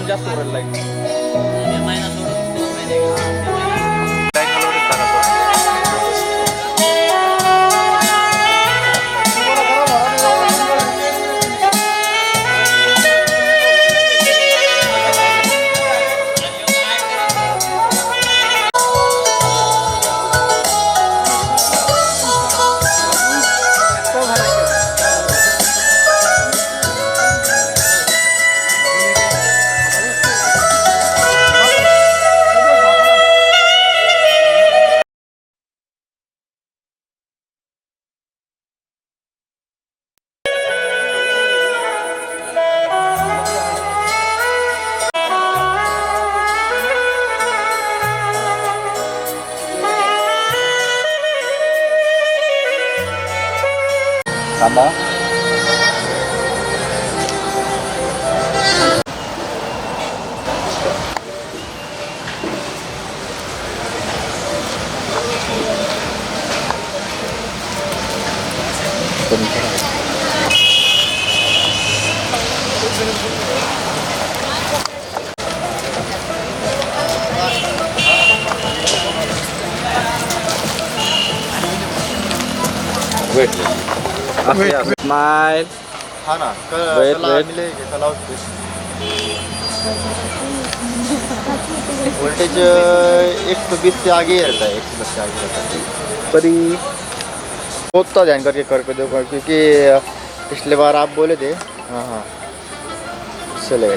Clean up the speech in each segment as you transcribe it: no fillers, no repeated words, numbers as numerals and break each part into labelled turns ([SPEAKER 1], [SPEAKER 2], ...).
[SPEAKER 1] जास्त उरायला लागेल.
[SPEAKER 2] थांबा.
[SPEAKER 1] Wait. Smile.
[SPEAKER 2] हाँ ना
[SPEAKER 1] Wait.
[SPEAKER 2] वोल्टेज 120 से आगे ही रहता है, 110 से आगे रहता है.
[SPEAKER 1] परी
[SPEAKER 2] बहुत ध्यान करके कर देखो, क्योंकि पिछले बार आप बोले थे. हाँ हाँ, चलेगा.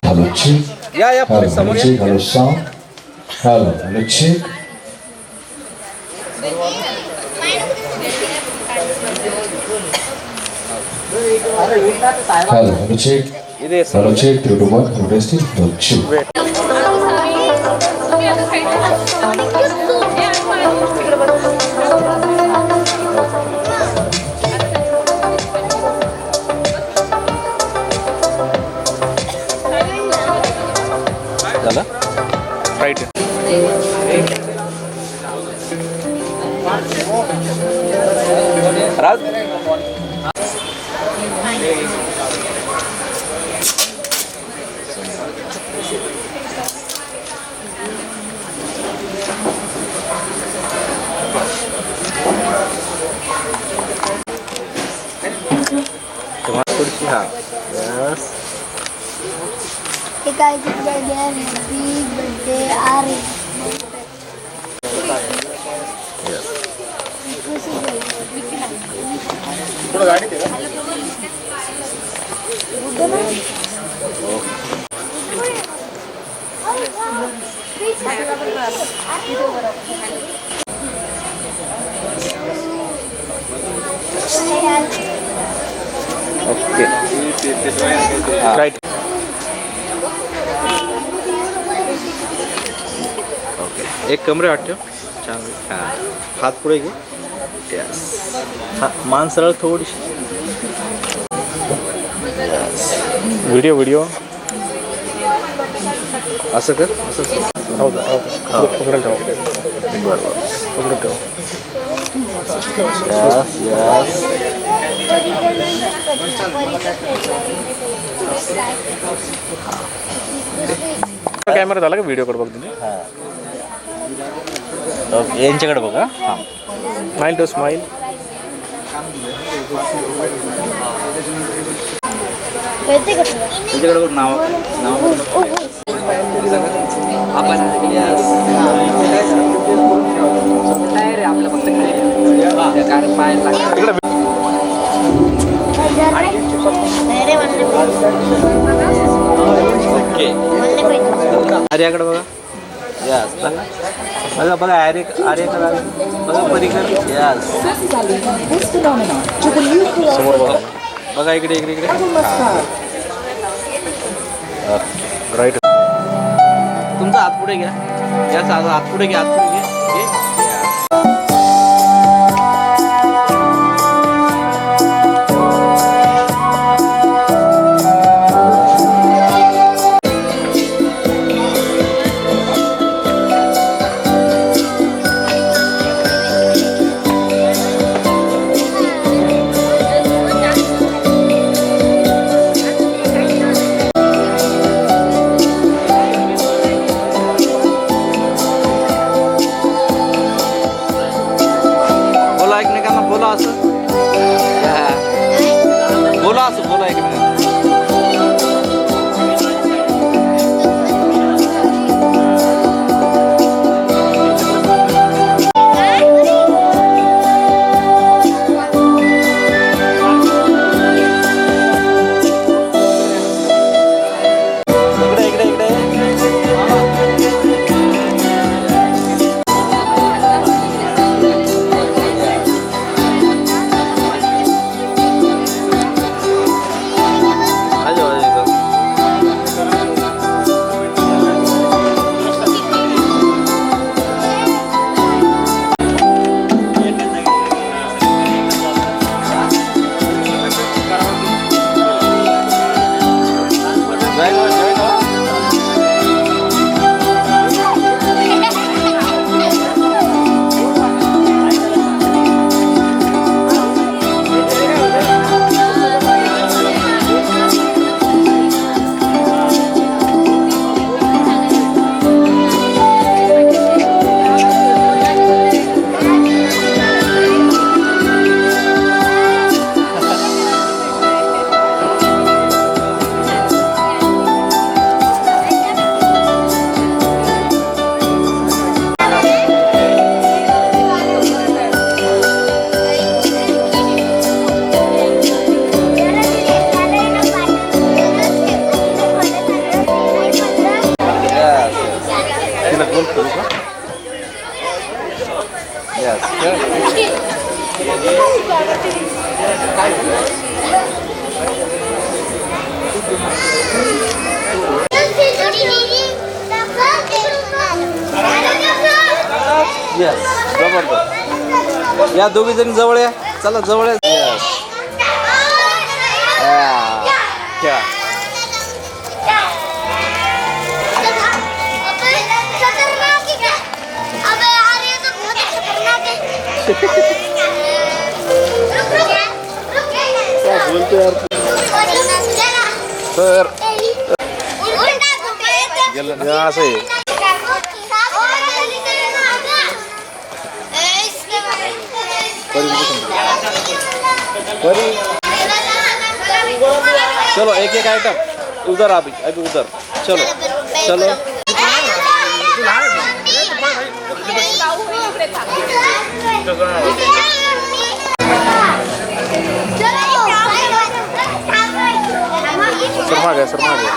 [SPEAKER 3] Halo cek,
[SPEAKER 1] Ya,
[SPEAKER 3] halo
[SPEAKER 1] sampai
[SPEAKER 3] cek, halo sound. Hello, check. Hello, check.
[SPEAKER 1] ಇದೆ
[SPEAKER 3] Hello, check. 3 to 1. Hello, testing. Hello, check.
[SPEAKER 1] झालं राईट राज तुम्हाला थोडीशी हा yes
[SPEAKER 4] Hey guys, it's birthday. Happy birthday, Ari.
[SPEAKER 2] थोडं गाडी दे
[SPEAKER 1] ओके राईट ओके एक कमरे वाटतो छान हां हात पुढे घे यस हां मान सरळ थोडीशी
[SPEAKER 5] व्हिडिओ
[SPEAKER 1] असं कर असं कर.
[SPEAKER 5] पकडायला ठेवा
[SPEAKER 1] बरोबर
[SPEAKER 5] पकडून ठेवा
[SPEAKER 1] यस यस
[SPEAKER 5] कॅमेरा झाला का व्हिडिओकडे बघ तुम्ही
[SPEAKER 1] ओके यांच्याकडे बघा हां
[SPEAKER 5] स्माईल टू स्माईल
[SPEAKER 4] कळते का तुला?
[SPEAKER 1] त्यांच्याकडे बघ नाव आपण
[SPEAKER 4] नाही रे, म्हणले
[SPEAKER 1] ओके
[SPEAKER 4] पाहिजे.
[SPEAKER 1] आर्याकडे बघा यस बघा बघा आर्याकडे बघा परिकर यस
[SPEAKER 5] समोर बघा
[SPEAKER 1] बघा इकडे इकडे इकडे
[SPEAKER 5] राईट
[SPEAKER 1] तुमचा हात पुढे घ्या यस हात पुढे घ्या हात पुढे घ्या त्याला गोल करू का? Yes. Yes. जबरदस्त. या दोघी जणी जवळ या. चला जवळ या. Yes. Yeah.
[SPEAKER 5] सर गेलं असं आहे.
[SPEAKER 1] चलो एक एक आइटम उधर अभी अभी उधर चलो चलो
[SPEAKER 5] सर मागे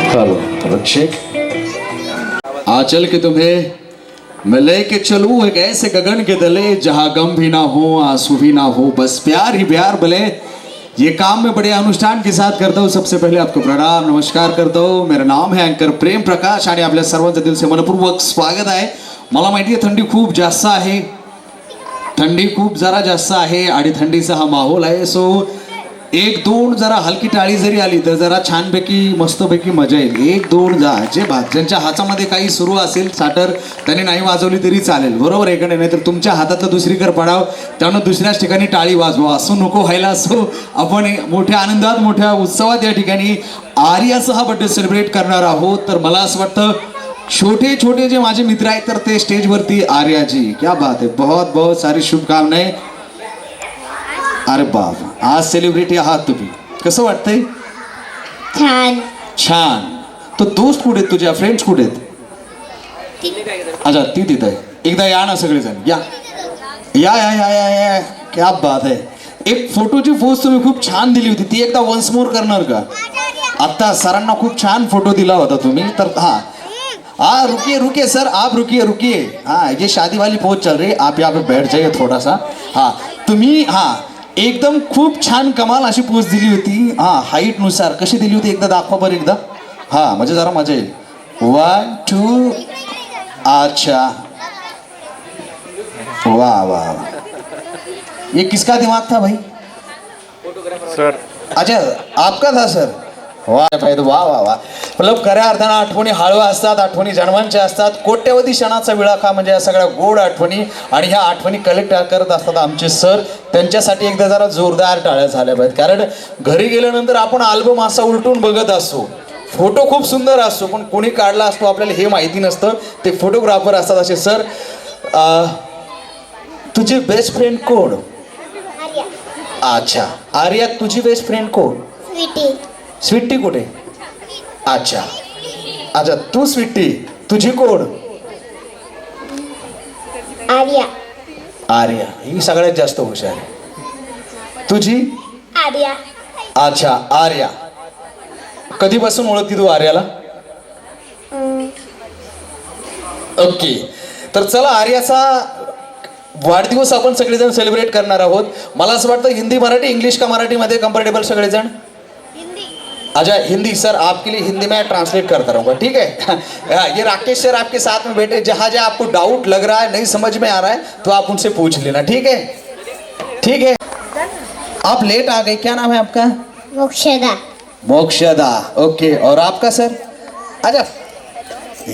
[SPEAKER 3] हेलो चेक आंचल के तुम्हें मैं लेके चलूं एक ऐसे गगन के तले जहां गम भी ना हो आंसू भी ना हो बस प्यार ही प्यार भले ये काम मैं बड़े अनुष्ठान के साथ करता हूँ. सबसे पहले आपको प्रणाम नमस्कार करता हूँ. मेरा नाम है अँकर प्रेम प्रकाश आणि आपल्या सर्वांचं दिल से मनपूर्वक स्वागत आहे. मला माहिती आहे थंडी खूप जास्त आहे. थंडी खूप जरा जास्त आहे आणि थंडीचा हा माहोल आहे. सो एक दोन जरा हलकी टाळी जरी आली तर जरा छानपैकी मस्तपैकी मजा येईल. एक दोन जा जे ज्यांच्या हातामध्ये काही सुरू असेल साटर त्यांनी नाही वाजवली तरी चालेल. बरोबर आहे का नाही? तर तुमच्या हातातलं दुसरीकडे पडाव त्यानं दुसऱ्याच ठिकाणी टाळी वाजवा असं नको व्हायला. सो आपण मोठ्या आनंदात मोठ्या उत्सवात या ठिकाणी आर्याचा हा बर्थडे सेलिब्रेट करणार आहोत. तर मला असं वाटतं छोटे छोटे जे माझे मित्र आहेत तर ते स्टेजवरती आर्याजी क्या बात आहे. बहुत बहुत सारी शुभकामनाएं. अरे बाप आज सेलिब्रिटी आहात तुम्ही कसं वाटतंय?
[SPEAKER 4] छान
[SPEAKER 3] छान. तो दोस्त कुठे आहेत तुझ्या फ्रेंड्स कुठे आहेत? अच्छा ती तिथं आहे. एकदा या ना सगळेजण या या या या या या क्या बात आहे. एक फोटोची पोस्ट तुम्ही खूप छान दिली होती ती एकदा वन्स मोर करणार का? आता सरांना खूप छान फोटो दिला होता तुम्ही. तर हाँ रुकिए रुकिए सर आप रुकिए. हाँ ये शादी वाली पोज चल रही है आप यहाँ पे बैठ जाइए थोड़ा सा. हाँ तुम्ही एकदम खूप छान कमाल अशी पोच दिली होती. हाईट नुसार कशी दिली होती एकदा दाखवा बरं एकदा. म्हणजे जरा मजा येईल. 1 2 अच्छा वाह वाह ये किसका दिमाग था भाई?
[SPEAKER 5] सर
[SPEAKER 3] अच्छा आपका था सर. वाह वाह वाह वाह. मतलब खऱ्या अर्थानं आठवणी हळव्या असतात आठवणी जन्मांच्या असतात. कोट्यवधी क्षणाचा विळखा म्हणजे या सगळ्या गोड आठवणी आणि ह्या आठवणी कलेक्ट करत असतात आमचे सर. त्यांच्यासाठी एकदा जरा जोरदार टाळ्या झाल्या पाहिजेत. कारण घरी गेल्यानंतर आपण अल्बम असा उलटून बघत असतो. फोटो खूप सुंदर असतो पण कोणी काढला असतो आपल्याला हे माहिती नसतं. ते फोटोग्राफर असतात असे सर. तुझी बेस्ट फ्रेंड कोण? अच्छा आर्या तुझी बेस्ट फ्रेंड कोण? स्वीटी कुठे? अच्छा अच्छा तू स्वीटी तुझी कोण? आर्या ही सगळ्यात जास्त हुशार आहे. तुझी? अच्छा आर्या. कधीपासून ओळखती तू आर्याला? ओके तर चला आर्याचा वाढदिवस आपण सगळेजण सेलिब्रेट करणार आहोत. मला असं वाटतं हिंदी मराठी इंग्लिश का मराठीमध्ये कम्फर्टेबल सगळेजण? अच्छा हिंदी सर आपके लिए हिंदी में ट्रांसलेट करता रहूँगा ठीक है. ये राकेश सर आपके साथ में बैठे. जहाँ जहाँ आपको डाउट लग रहा है नहीं समझ में आ रहा है तो आप उनसे पूछ लेना ठीक है. ठीक है आप लेट आ गए. क्या नाम है आपका? मोक्षदा. ओके और आपका सर? अच्छा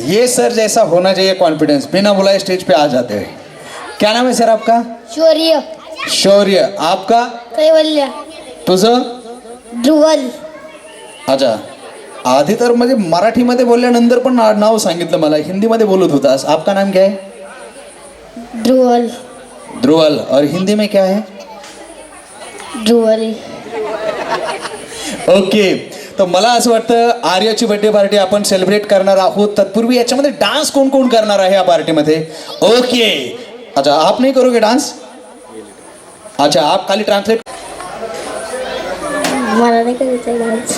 [SPEAKER 3] ये सर जैसा होना चाहिए कॉन्फिडेंस बिना बुलाए स्टेज पे आ जाते हैं. क्या नाम है सर आपका?
[SPEAKER 4] शौर्य.
[SPEAKER 3] शौर्य. आपका?
[SPEAKER 4] कैवल्य.
[SPEAKER 3] तुझं?
[SPEAKER 4] ध्रुवल.
[SPEAKER 3] अच्छा. आधी तर म्हणजे मराठीमध्ये बोलल्यानंतर पण नाव सांगितलं मला, हिंदीमध्ये बोलत होतास. आपका नाम क्या है?
[SPEAKER 4] ध्रुवल.
[SPEAKER 3] ध्रुवल. और हिंदी में क्या है?
[SPEAKER 4] ध्रुवल.
[SPEAKER 3] ओके. तर मला असं वाटतं आर्याची बर्थडे पार्टी आपण सेलिब्रेट करणार आहोत. तत्पूर्वी याच्यामध्ये डान्स कोण कोण करणार आहे या पार्टीमध्ये? ओके. अच्छा, आप नहीं करोगे डान्स? अच्छा, आप खाली ट्रांसलेट.
[SPEAKER 4] मला नाही करायचं डान्स.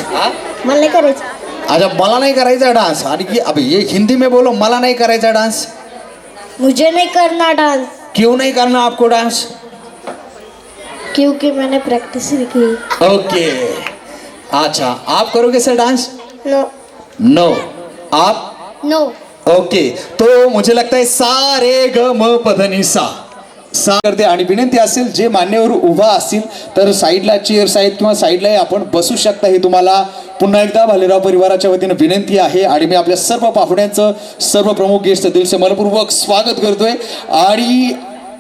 [SPEAKER 4] मला नाही करायचं.
[SPEAKER 3] अच्छा, मला नहीं करायचा डान्स. आणि अबे ये हिंदी में बोलो, मला नहीं करायचा डान्स.
[SPEAKER 4] मुझे नहीं करना डांस.
[SPEAKER 3] क्यों नहीं करना आपको डांस?
[SPEAKER 4] क्योंकि मैंने प्रैक्टिस नहीं की.
[SPEAKER 3] ओके. अच्छा, आप करोगे सर डांस?
[SPEAKER 4] नो.
[SPEAKER 3] नो. आप?
[SPEAKER 4] नो.
[SPEAKER 3] ओके. तो मुझे लगता है सा रे ग म प ध नि सा सा करते. आणि विनंती असेल जे मान्यवर उभा असतील तर साईडला चेअर्स आहेत किंवा साईडला आपण बसू शकता. हे तुम्हाला पुन्हा एकदा भालेराव परिवाराच्या वतीनं विनंती आहे. आणि मी आपल्या सर्व पाहुण्यांचं, सर्व प्रमुख गेस्ट दिलसे मनपूर्वक स्वागत करतोय. आणि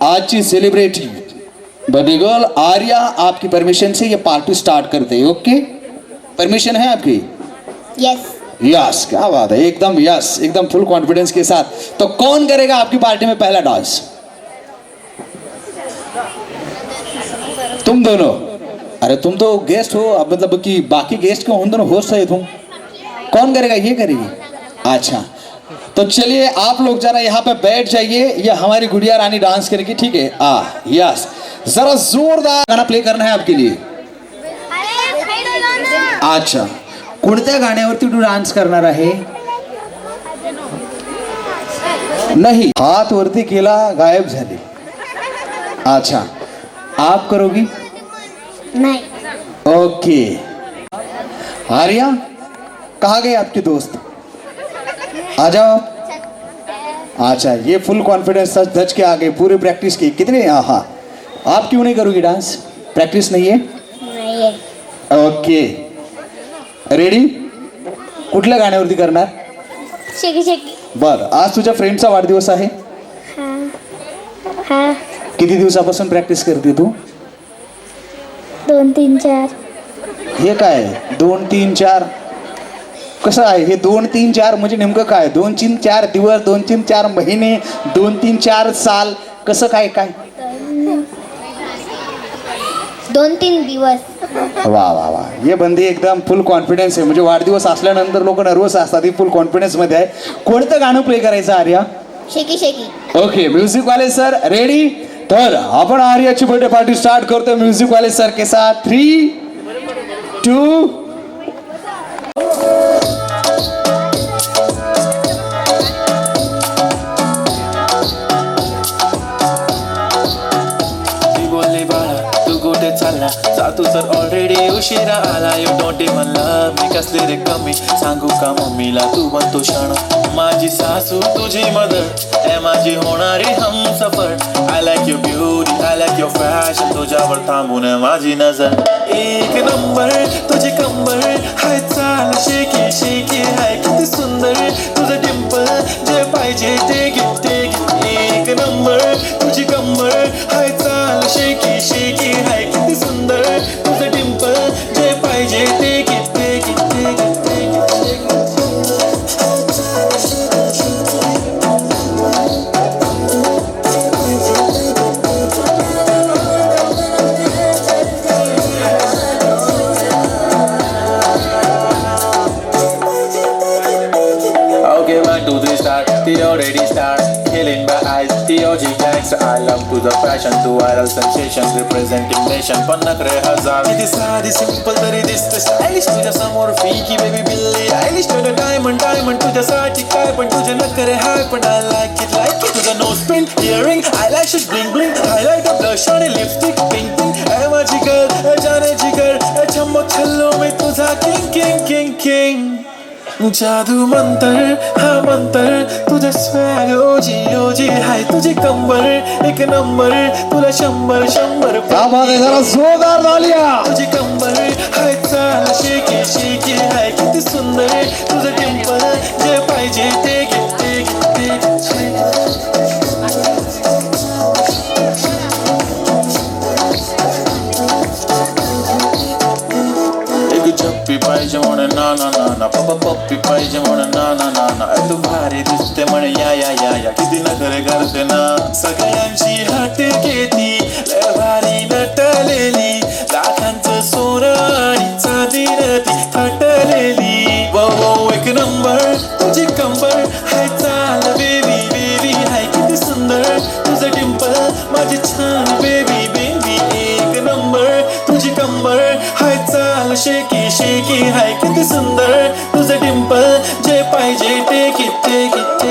[SPEAKER 3] आजची सेलिब्रिटी बर्थडे गर्ल आर्या, आपकी परमिशन से ये पार्टी स्टार्ट करते हैं. ओके, परमिशन है आपकी?
[SPEAKER 4] यस.
[SPEAKER 3] यस. क्या बात है, एकदम यस, एकदम फुल कॉन्फिडेंस के साथ. तो कौन करेगा आपकी पार्टी में पहला डांस? तुम दोनों. अरे तुम तो गेस्ट हो, अब मतलब कि बाकी गेस्ट क्यों, उन दोनों होस्ट है तुम. कौन करेगा? ये करेगी. अच्छा, तो चलिए आप लोग जरा यहाँ पे बैठ जाइए. ये हमारी गुड़िया रानी डांस करेगी. ठीक है? यस. जरा जोरदार गाना प्ले करना है आपके लिए. अच्छा, कोणत्या गाण्यावरती तू डान्स करणार आहे? नहीं, हात वरती केला, गायब झाले. अच्छा, आप करोगी?
[SPEAKER 4] नहीं.
[SPEAKER 3] ओके. आर्या, कहाँ गए आपके दोस्त? आ जाओ. अच्छा, ये फुल कॉन्फिडेंस सच धज के आ गए, पूरी प्रैक्टिस की. कितने? हाँ. आप क्यों नहीं करोगी डांस? प्रैक्टिस नहीं है?
[SPEAKER 4] नहीं है.
[SPEAKER 3] ओके. रेडी? कुठल्या गाण्यावरती करणार?
[SPEAKER 4] शेकी शेकी.
[SPEAKER 3] बर. आज तुझ्या फ्रेंडचा वाढदिवस आहे.
[SPEAKER 4] हाँ. हाँ.
[SPEAKER 3] किती दिवसापासून प्रॅक्टिस करते तू?
[SPEAKER 4] 2 3 4.
[SPEAKER 3] हे काय 2 3 4? कसं आहे हे 2 3 4 म्हणजे नेमकं काय? 2 3 4 दिवस, 2 3 4 महिने, 2 3 4 साल, कसं काय काय?
[SPEAKER 4] 2 3 दिवस.
[SPEAKER 3] वा वा वा. ये बंदी एकदम फुल कॉन्फिडन्स आहे. म्हणजे वाढदिवस असल्यानंतर लोक नर्वस असतात, ही फुल कॉन्फिडन्स मध्ये आहे. कोणतं गाणं प्ले करायचं आर्या?
[SPEAKER 4] शेकी शेकी.
[SPEAKER 3] ओके, म्युझिक वाले सर रेडी? तर आपण आर्याची बर्थडे पार्टी स्टार्ट करतो म्युझिक वाले सर के साथ. 3 2
[SPEAKER 6] चालला जातू तर ऑलरेडी उशिरा आला. You don't even love me, कसले रे कमी सांगू का मम्मीला तू बनतो क्षण. माझी सासू तुझी मदर ए माझी होणारी Humsafar. I like your beauty, I like your fashion, तुझ्यावर थांबून माझी नजर. एक नंबर तुझी कंबर हाय, चाल शेकी शेकी हाय, किती सुंदर तुझं डिंपल, जे पाहिजे ते घे ते घे. एक नंबर तुझी कंबर हाय, चाल शेकी शेकी हाय, किती सुंदर तुझं डिंपल, जे पाहिजे ते घे ते घे ते घे ते घे. Okay, 1 2 3 start. The already start. Killing my eyes. The OG gangster. I love to the fashion, to viral sensation, representing nation. पन्नाकडे हजार. किती साधी simple तरी दिसते stylish. तुझ्या समोर फिकी baby बिल्ली आयलिश. तुझं diamond तुझ्यासाठी काय पण तुझे नखरे हाय पण I like it. तुझं nose pin, earring, eyelashes bling bling, highlighter, blush आणि lipstick pink pink. ए माझी girl, ए जाने जिगर, ए चमक छल्लो मी तुझा king king king king. जादू मंतर हा मंतर, तुझं स्वॅग ओजी ओजी हाय, तुझी कंबर एक नंबर, तुला 100 100.
[SPEAKER 3] क्या बात है, जरा जोरदार तालियां.
[SPEAKER 6] तुझी कंबर हाय, चाल शेकी शेकी हाय, किती सुंदर तुझं डिंपल, जे पाहिजे ते घे ते घे ते घे. पप्पी पाहिजे म्हणून ना ना ना ना तू भारी दिसते म्हण या या या या किती नखरे करते ना सगळ्यांची हट घेती लय भारी नटलेली लाखांचं सोनं आणि चांदीनं ती थटलेली वो वो एक नंबर तुझी कंबर हाय चाल बेबी बेबी हाय किती सुंदर तुझं डिंपल माझी छान बेबी बेबी एक नंबर तुझी कंबर हाय चाल शेकी शेकी हाय किती सुंदर तुझं डिंपल जे पाहिजे टेक इट टेक इट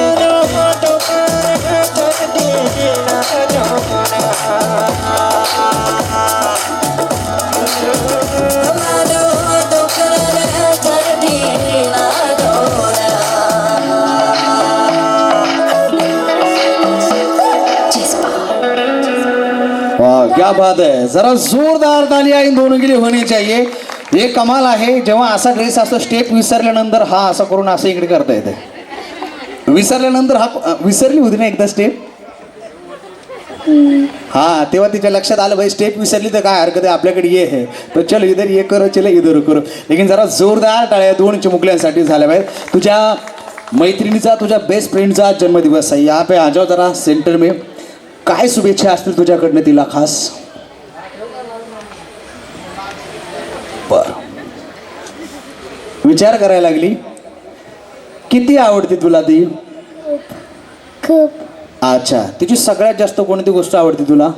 [SPEAKER 3] वाह क्या बात है, जरा जोरदार तालियां इन दोनों के लिए होनी चाहिए. हे कमाल आहे, जेव्हा असा ड्रेस असतो स्टेप विसरल्यानंतर हा असा करून असं इकडे करता येते. विसरल्यानंतर हा विसरली होती ना एकदा स्टेप. हा तेव्हा तिच्या लक्षात आलं भाई स्टेप विसरली तर काय हरकत आहे आपल्याकडे ये है तो चलो इधर ये करो चलो इधर करो. लेकिन जरा जोरदार टाळ्या दोन चिमुकल्यांसाठी झाल्या पाहिजे. तुझ्या मैत्रिणीचा तुझ्या बेस्ट फ्रेंडचा जन्मदिवस आहे. यहाँ पे आ जाओ जरा सेंटर में. काय शुभेच्छा असतील तुझ्याकडनं तिला खास. बर विचार करायला लागली किती आवडते तुला ती.
[SPEAKER 4] खूप.
[SPEAKER 3] अच्छा तिची सगळ्यात जास्त कोणती गोष्ट आवडते तुला.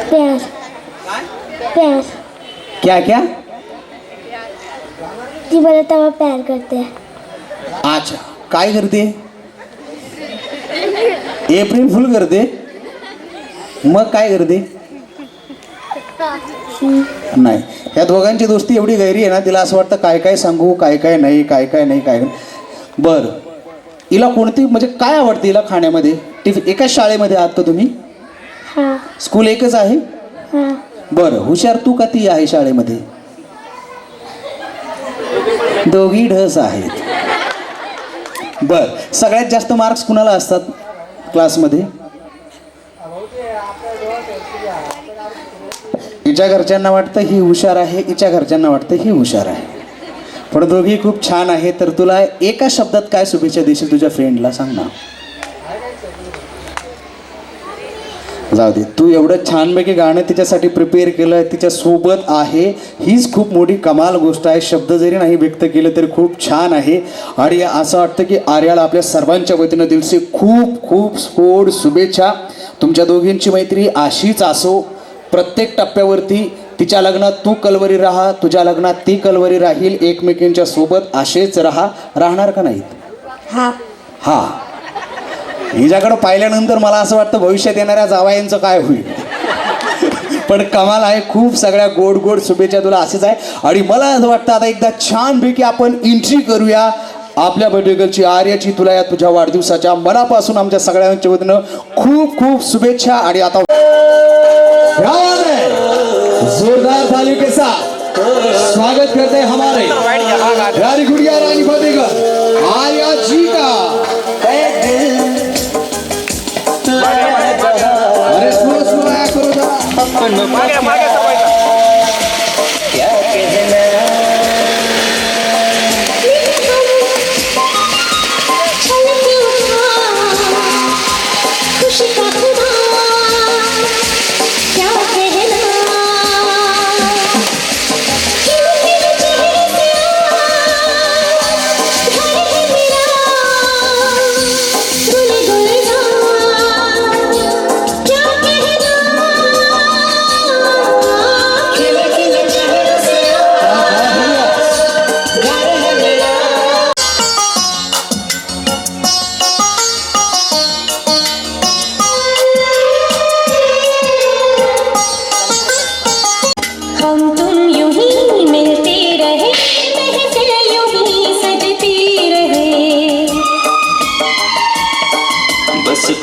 [SPEAKER 4] प्यार. प्यार.
[SPEAKER 3] क्या क्या.
[SPEAKER 4] ती मला तेव्हा प्यार करते.
[SPEAKER 3] अच्छा काय करते. एप्रिल फुल करते. मग काय करते. नाही ह्या दोघांची दोस्ती एवढी गैरी आहे ना तिला असं वाटतं काय काय सांगू काय काय नाही काय काय नाही काय. बरं हिला कोणती म्हणजे काय आवडते हिला खाण्यामध्ये. एकाच शाळेमध्ये आहात का तुम्ही.
[SPEAKER 4] हा.
[SPEAKER 3] स्कूल एकच आहे.
[SPEAKER 4] हा.
[SPEAKER 3] बरं हुशार तू का ती आहे शाळेमध्ये. दोघी ढस आहेत. बरं सगळ्यात जास्त मार्क्स कुणाला असतात क्लासमध्ये. हिच्या घरच्यांना वाटतं ही हुशार आहे हिच्या घरच्यांना वाटतं ही हुशार आहे. पण दोघी खूप छान आहे. तर तुला एका शब्दात काय शुभेच्छा देशील तुझ्या फ्रेंडला सांग ना. जाऊ दे तू एवढं छानपैकी गाणं तिच्यासाठी प्रिपेअर केलं तिच्यासोबत आहे हीच खूप मोठी कमाल गोष्ट आहे. शब्द जरी नाही व्यक्त केलं तरी खूप छान आहे. आणि असं वाटतं की आर्याला आपल्या सर्वांच्या वतीनं दिलसे खूप खूप गोड शुभेच्छा. तुमच्या दोघींची मैत्री अशीच असो. प्रत्येक टप्प्यावरती तिच्या लग्नात तू कलवरी राहा तुझ्या लग्नात ती कलवरी राहील. एकमेकींच्या सोबत असेच राहणार का नाहीत.
[SPEAKER 4] हा.
[SPEAKER 3] हा हिच्याकडं पाहिल्यानंतर मला असं वाटतं भविष्यात येणाऱ्या जावयांचं काय होईल. पण कमाल आहे. खूप सगळ्या गोड गोड शुभेच्छा तुला असेच आहे. आणि मला असं वाटतं आता एकदा छानपैकी आपण एंट्री करूया आपल्या बर्थडेची आर्याची. तुला या तुझ्या वाढदिवसाच्या मनापासून आमच्या सगळ्यांच्या वतीनं खूप खूप शुभेच्छा. आणि आता जोरदार तालियों के साथ स्वागत करते हैं हमारे प्यारी गुड़िया रानी फतेहगढ़ आर्या जी का. अरे स्लो स्लो आया करो जरा.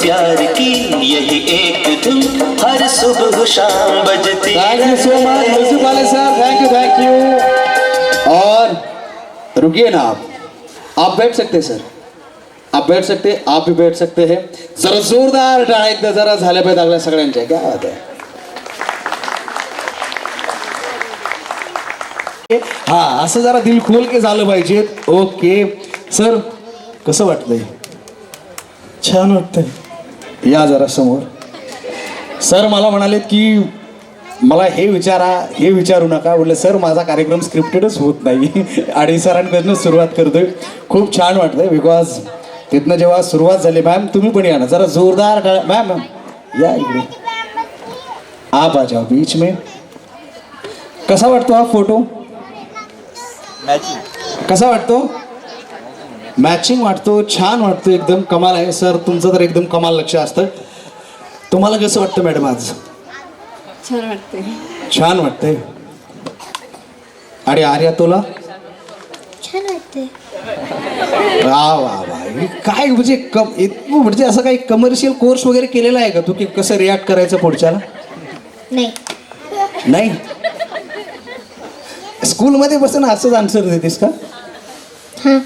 [SPEAKER 6] प्यार की यही एक धुन हर सुबह शाम बजती.
[SPEAKER 3] Thank you so much music वाले सर. Thank you. और रुकिए ना आप बैठ सकते सर. आप बैठ सकते आप भी बैठ सकते हैं. जरा जोरदार टाळ्या एकदा जरा झाल्या पाहिजे आपल्या सगळ्यांच्या. क्या बात आहे. हा असं जरा दिल खोल के झालं पाहिजे. ओके सर, कसं वाटतंय?
[SPEAKER 7] छान वाटतंय.
[SPEAKER 3] या जरा समोर. सर मला म्हणालेत की मला हे विचारू नका. बोलले सर माझा कार्यक्रम स्क्रिप्टेडच होत नाही आणि सरांकडनं सुरुवात करतोय. खूप छान वाटतंय बिकॉज तिथनं जेव्हा सुरुवात झाली. मॅम तुम्ही पण या ना जरा जोरदार. मॅम या इकडे. आप आ जाओ बीच में. कसा वाटतो हा फोटो? कसा वाटतो? मॅचिंग वाटतो. छान वाटतो. एकदम कमाल आहे. सर तुमचं तर एकदम कमाल लक्ष असतं. तुम्हाला कसं वाटतं मॅडम आज?
[SPEAKER 8] छान वाटते.
[SPEAKER 3] छान वाटतंय. आणि आर्या तुला?
[SPEAKER 4] छान वाटते.
[SPEAKER 3] वा वा वा. काय म्हणजे असं काही कमर्शियल कोर्स वगैरे केलेला आहे का तू की कसं रिॲक्ट करायचं पुढच्याला?
[SPEAKER 4] नाही.
[SPEAKER 3] नाही. स्कूलमध्ये बसून असंच आन्सर देतेस का?
[SPEAKER 4] हां.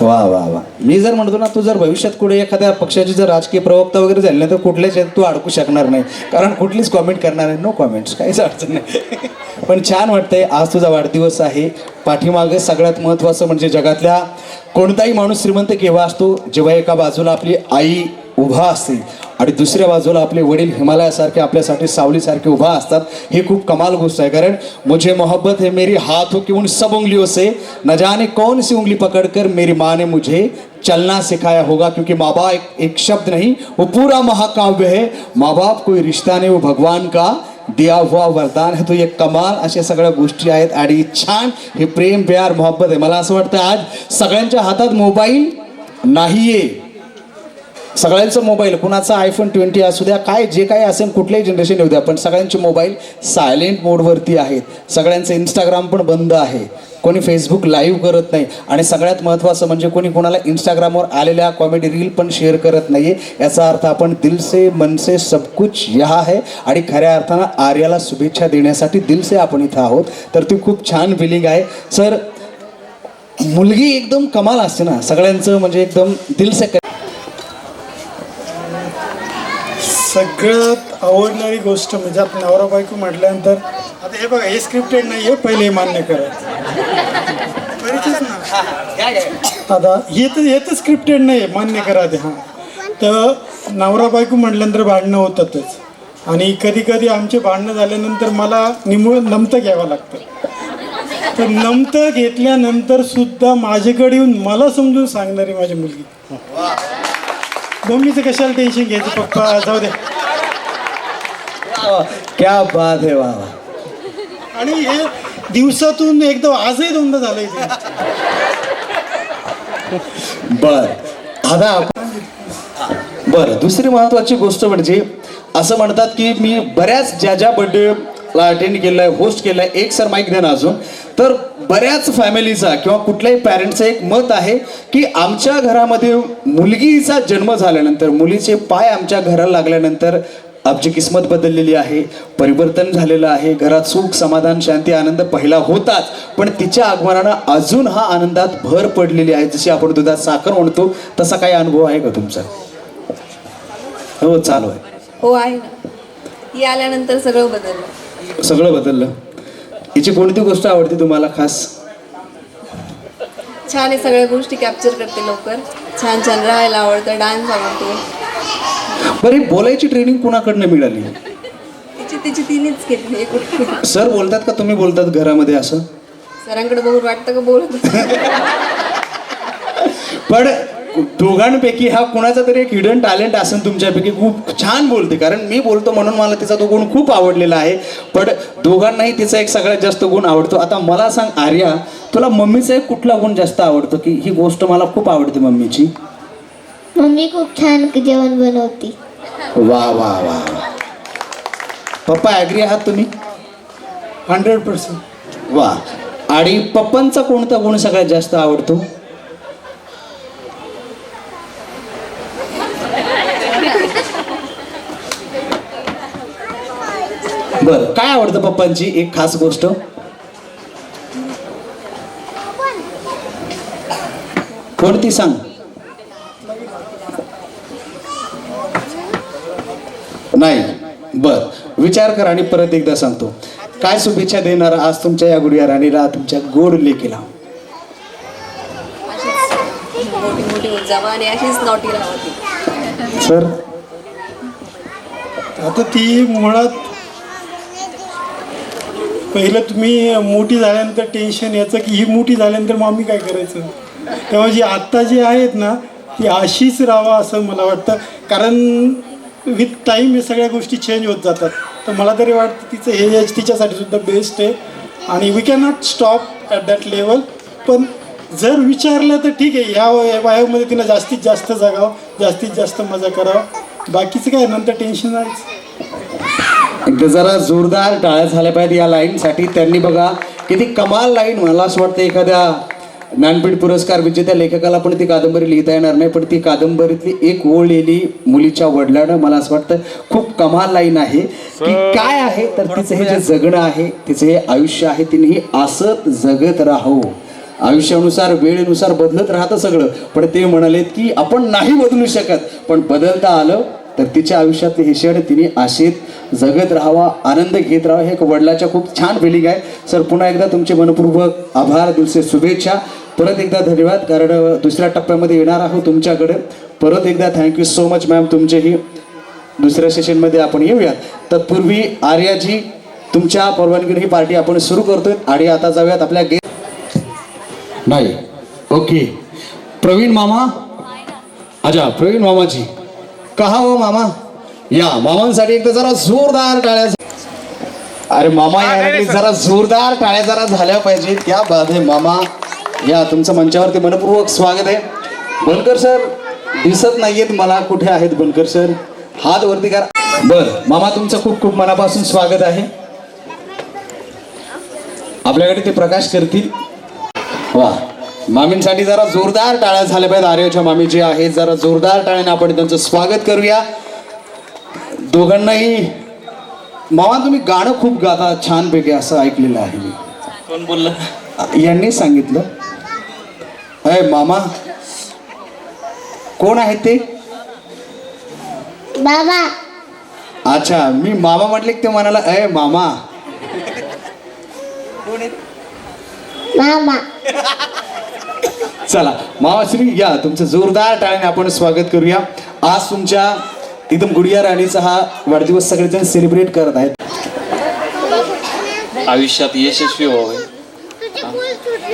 [SPEAKER 3] वा वा वा. मी जर म्हणतो ना तू जर भविष्यात कुठे एखाद्या पक्षाची जर राजकीय प्रवक्ता वगैरे झाली ना तर कुठल्याच यात तू अडकू शकणार नाही. कारण कुठलीच कॉमेंट करणार नाही. No comments. काहीच अडचण नाही. पण छान वाटतंय. आज तुझा वाढदिवस आहे. पाठीमागे सगळ्यात महत्त्वाचं म्हणजे जगातल्या कोणताही माणूस श्रीमंत केव्हा असतो? जेव्हा एका बाजूला आपली आई उभा असते आणि दुसऱ्या बाजूला आपले वडील हिमालयासारखे आपल्यासाठी सावलीसारखे उभा असतात. ही खूप कमाल गोष्ट आहे. कारण मुझे मोहब्बत है मेरी हाथों की उन सब उंगलियों से, न जाने कौन सी उंगली पकड़कर मेरी माँ ने मुझे चलना सिखाया होगा. क्योंकि माँ बाप एक शब्द नहीं, वो पूरा महाकाव्य है. माँ बाप कोई रिश्ता नहीं, वो भगवान का दिया हुआ वरदान है. तो ये कमाल अशा सगळ्या गोष्टी आहेत आणि छान हे प्रेम प्यार मोहब्बत आहे. मला असं वाटतं आज सगळ्यांच्या हातात मोबाईल नाहीये. सगळ्यांचं मोबाईल, कुणाचा iPhone 20 असू द्या, काय जे काय असेल कुठल्याही जनरेशन येऊ द्या, पण सगळ्यांचे मोबाईल सायलेंट मोडवरती आहेत. सगळ्यांचं इंस्टाग्राम पण बंद आहे. कोणी फेसबुक लाईव्ह करत नाही आणि सगळ्यात महत्त्वाचं म्हणजे कोणी कोणाला इंस्टाग्रामवर आलेल्या कॉमेडी रील पण शेअर करत नाही आहे. याचा अर्थ आपण दिल से मन से सब कुछ यहाँ है. आणि खऱ्या अर्थानं आर्याला शुभेच्छा देण्यासाठी दिल से आपण इथं आहोत. तर ती खूप छान फिलिंग आहे. सर मुलगी एकदम कमाल असते ना सगळ्यांचं, म्हणजे एकदम दिल से.
[SPEAKER 7] सगळ्यात आवडणारी गोष्ट म्हणजे आपण नवरा बायको म्हटल्यानंतर आता हे बघा, हे स्क्रिप्टेड नाही आहे. पहिले मान्य करा. आता हे तर स्क्रिप्टेड नाही आहे, मान्य करा ते. हां, तर नवरा बायको म्हटल्यानंतर भांडणं होतातच. आणि कधी कधी आमचे भांडणं झाल्यानंतर मला नमतं घ्यावं लागतं. तर नमतं घेतल्यानंतर सुद्धा माझ्याकडे येऊन मला समजून सांगणारी माझी मुलगी. मम्मीचं कशाला टेन्शन घ्यायचं, पप्पा जाऊ दे.
[SPEAKER 3] क्या बात है. वा.
[SPEAKER 7] आणि हे दिवसातून एकदा, आजही दोनदा झालंय ते.
[SPEAKER 3] बरं दुसरी महत्त्वाची गोष्ट म्हणजे असं म्हणतात की मी बऱ्याच ज्या बर्थडेला अटेंड केलं आहे, होस्ट केलं आहे. एक सर माईक द्या ना अजून. तर बऱ्याच फॅमिलीचा किंवा कुठल्याही पॅरेंट्सचं एक मत आहे की आमच्या घरामध्ये मुलगीचा जन्म झाल्यानंतर, मुलीचे पाय आमच्या घराला लागल्यानंतर आमची किस्मत बदललेली आहे, परिवर्तन झालेलं आहे. घरात सुख समाधान शांती आनंद पहिला होताच, पण तिच्या आगमनानं अजून हा आनंदात भर पडलेली आहे. जशी आपण दुधात साखर म्हणतो तसा काही अनुभव आहे का तुमचा? हो चालू आहे.
[SPEAKER 8] हो आहे ना. ही आल्यानंतर सगळं बदललं.
[SPEAKER 3] सगळं बदललं. हिची कोणती गोष्ट आवडते तुम्हाला खास?
[SPEAKER 8] छान आहे, सगळ्या गोष्टी कॅप्चर करते लवकर. छान छान राहायला आवडतं, डान्स आवडतो.
[SPEAKER 3] बरी बोलायची ट्रेनिंग कुणाकडनं मिळाली?
[SPEAKER 8] तिची तिनेच घेतली.
[SPEAKER 3] सर बोलतात का तुम्ही बोलतात घरामध्ये असं?
[SPEAKER 8] सरांकडे बघून वाटतं का बोलत.
[SPEAKER 3] पण दोघांपैकी हा कुणाचा तरी एक हिडन टॅलेंट असेल तुमच्यापैकी. खूप छान बोलते. कारण मी बोलतो म्हणून मला तिचा तो गुण खूप आवडलेला आहे. पण दोघांनाही तिचा एक सगळ्यात जास्त गुण आवडतो. आता मला सांग आर्या, तुला मम्मीचा एक कुठला गुण जास्त आवडतो की ही गोष्ट मला खूप आवडते मम्मीची?
[SPEAKER 4] मम्मी खूप छान जेवण बनवते.
[SPEAKER 3] वा वा वा. पप्पा ॲग्री आहात तुम्ही?
[SPEAKER 7] 100%.
[SPEAKER 3] वा. आणि पप्पांचा कोणता गुण सगळ्यात जास्त आवडतो? बरं, काय आवडतं पप्पांची एक खास गोष्ट? कोणती सांग. नाही. बर विचार कर आणि परत एकदा सांगतो. काय शुभेच्छा देणार आज तुमच्या या गुडिया राणीला, तुमच्या गोड लेकीला?
[SPEAKER 8] मोठी मोठी होत जावं आणि अशीच नॉटी राहावं.
[SPEAKER 3] सर
[SPEAKER 7] आता ती मुळात पहिलं तुम्ही मोठी झाल्यानंतर टेन्शन याचं की ही मोठी झाल्यानंतर मग आम्ही काय करायचं, तेव्हा जी आत्ता जी आहेत ना ती अशीच राहावा असं मला वाटतं. कारण विथ टाईम हे सगळ्या गोष्टी चेंज होत जातात. तर मला तरी वाटतं तिचं हे एज तिच्यासाठी सुद्धा बेस्ट आहे आणि we can not stop at that level. पण जर विचारलं तर ठीक आहे, ह्या वयामध्ये तिनं जास्तीत जास्त जगावं, जास्तीत जास्त मजा करावं. बाकीचं काय नंतर टेन्शन जायचं.
[SPEAKER 3] एकदा जरा जोरदार टाळ्या झाल्या पाहिजे या लाईनसाठी. त्यांनी बघा किती कमाल लाईन, मला असं वाटतं एखाद्या ज्ञानपीठ पुरस्कार विजेत्या लेखकाला पण ती कादंबरी लिहिता येणार नाही, पण ती कादंबरीतली एक ओळ लिहिली मुलीच्या वडिलांना. मला असं वाटतं खूप कमाल लाईन आहे की काय आहे तर तिचं हे जे जगणं आहे, तिचं हे आयुष्य आहे, तिने असंच जगत राहावं. आयुष्यानुसार वेळेनुसार बदलत राहतं सगळं, पण ते म्हणालेत की आपण नाही बदलू शकत, पण बदलता आलं तर तिच्या आयुष्यातले हे क्षण तिने असेच जगत राहावा, आनंद घेत राहावा. हे एक वडिलाच्या खूप छान फिलिंग आहे. सर पुन्हा एकदा तुमचे मनपूर्वक आभार, दिलसे शुभेच्छा, परत एकदा धन्यवाद. कारण दुसऱ्या टप्प्यामध्ये येणार आहोत तुमच्याकडे. परत एकदा थँक्यू सो मच मॅम. तुमचेही दुसऱ्या सेशनमध्ये आपण येऊयात. तत्पूर्वी आर्याजी तुमच्या परवानगीने ही पार्टी आपण सुरू करतोय आणि आता जाऊयात आपल्या नाही ओके प्रवीण मामा. अच्छा प्रवीण मामाजी कहा हो मामा, या मामांसाठी एकदा जरा जोरदार टाळ्या. अरे मामा या जरा जोरदार टाळ्या जरा झाल्या पाहिजेत. क्या बात आहे मामा, या तुमचं मंचावरती मनपूर्वक स्वागत आहे. बनकर सर दिसत नाहीयेत मला, कुठे आहेत बनकर सर? हात वरती करा. बर मामा तुमचं खूप खूप मनापासून स्वागत आहे. आपल्याकडे ते प्रकाश करतील. वा मामींसाठी जरा जोरदार टाळ्या झाल्या पाहिजेत. आर्याच्या मामी जे आहेत जरा जोरदार टाळ्याने आपण त्यांचं स्वागत करूया. दोघांनाही. मामा तुम्ही गाणं खूप गाता छानपैकी असं ऐकलेलं आहे मी.
[SPEAKER 1] कोण बोललं?
[SPEAKER 3] यांनी सांगितलं. अय मामा कोण आहेत ते?
[SPEAKER 4] बाबा.
[SPEAKER 3] अच्छा मी मामा म्हटले की ते म्हणाला अय मामा.
[SPEAKER 4] मामा.
[SPEAKER 3] चला मामाश्री या तुमचं जोरदार टाळ्याने आपण स्वागत करूया. आज तुमच्या एकदम गुडिया राणीचा हा वाढदिवस सगळेजण सेलिब्रेट करत आहेत.
[SPEAKER 9] आयुष्यात यशस्वी व्हावे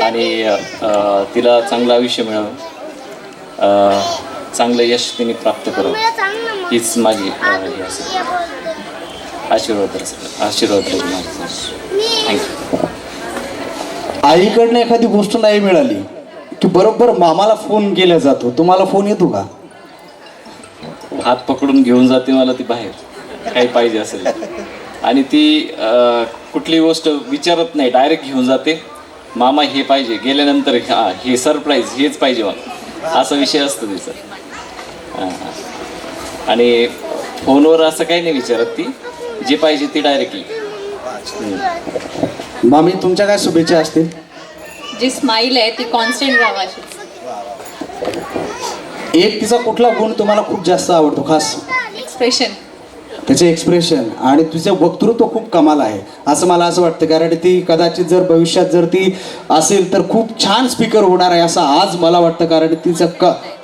[SPEAKER 9] आणि तिला चांगलं आयुष्य मिळावं, चांगलं यश तिने प्राप्त करावं हीच माझी आशीर्वाद थँक्यू.
[SPEAKER 3] आईकडनं एखादी गोष्ट नाही मिळाली की बरोबर मामाला फोन केला जातो. तुम्हाला फोन येतो का?
[SPEAKER 9] हात पकडून घेऊन जाते मला ती बाहेर काही पाहिजे असेल आणि ती कुठली गोष्ट विचारत नाही, डायरेक्ट घेऊन जाते. मामा हे पाहिजे, गेल्यानंतर हे सरप्राईज हेच पाहिजे मला, असा विषय असतो तिचा. आणि फोनवर असं काही नाही विचारत ती, जे पाहिजे ती डायरेक्टली.
[SPEAKER 3] मामी तुमच्या काय शुभेच्छा असतील?
[SPEAKER 8] जी स्माईल आहे ती कॉन्स्टंट राहावी.
[SPEAKER 3] एक तिचा कुठला गुण तुम्हाला खूप जास्त आवडतो खास?
[SPEAKER 8] एक्सप्रेशन.
[SPEAKER 3] त्याचे एक्सप्रेशन आणि तुझं वक्तृत्व खूप कमाल आहे असं मला असं वाटतं. कारण ती कदाचित जर भविष्यात जर ती असेल तर खूप छान स्पीकर होणार आहे असं आज मला वाटतं. कारण तिचं